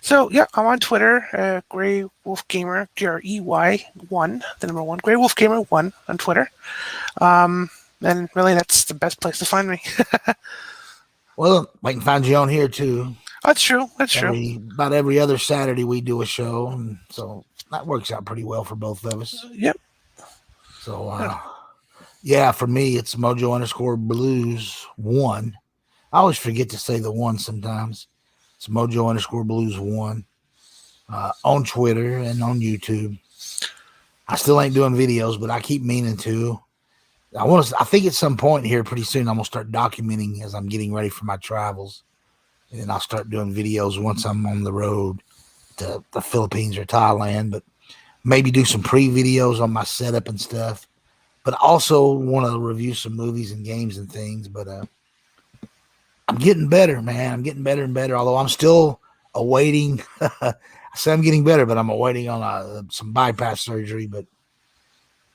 So yeah, I'm on Twitter, Grey Wolf Gamer, GREY1, the number 1, Grey Wolf Gamer 1 on Twitter. And really, that's the best place to find me. Well, I can find you on here too. That's true. That's true. About every other Saturday we do a show, and so that works out pretty well for both of us. Yep. So yeah, for me it's Mojo_Blues1. I always forget to say the one sometimes. It's Mojo_Blues1 on Twitter and on YouTube. I still ain't doing videos, but I keep meaning to. I think at some point here pretty soon I'm gonna start documenting as I'm getting ready for my travels. And then I'll start doing videos once I'm on the road to the Philippines or Thailand, but maybe do some pre-videos on my setup and stuff. But also want to review some movies and games and things. But I'm getting better, man. I'm getting better and better, although I'm still awaiting. I say I'm getting better, but I'm awaiting on some bypass surgery. But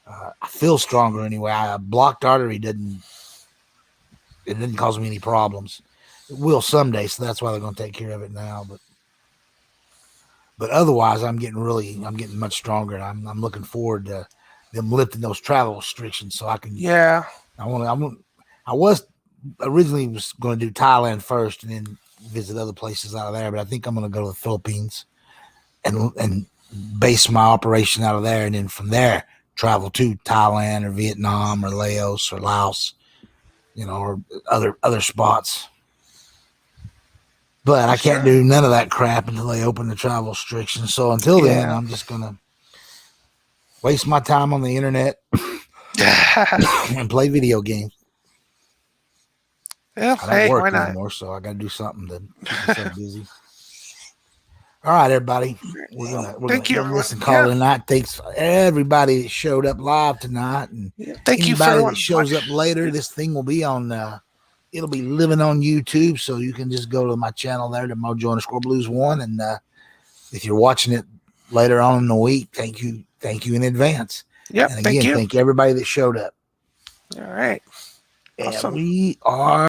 I feel stronger anyway. A blocked artery didn't cause me any problems. It will someday, so that's why they're going to take care of it now. But otherwise, I'm getting much stronger. And I'm looking forward to them lifting those travel restrictions so I can. Yeah. I was originally going to do Thailand first and then visit other places out of there, but I think I'm going to go to the Philippines and base my operation out of there, and then from there travel to Thailand or Vietnam or Laos or Laos, or other spots. But I can't do none of that crap until they open the travel restrictions. So until then, I'm just going to waste my time on the internet and play video games. Yeah, I don't work anymore, so I got to do something to keep myself busy. All right, everybody. We're gonna end this and call it a night. Thanks everybody that showed up live tonight, and thank you for anybody that shows up later. This thing will be on. It'll be living on YouTube, so you can just go to my channel there, to Mojo_Blues1, and if you're watching it later on in the week, thank you in advance. Yep. And again, thank everybody that showed up. All right. Awesome. And we are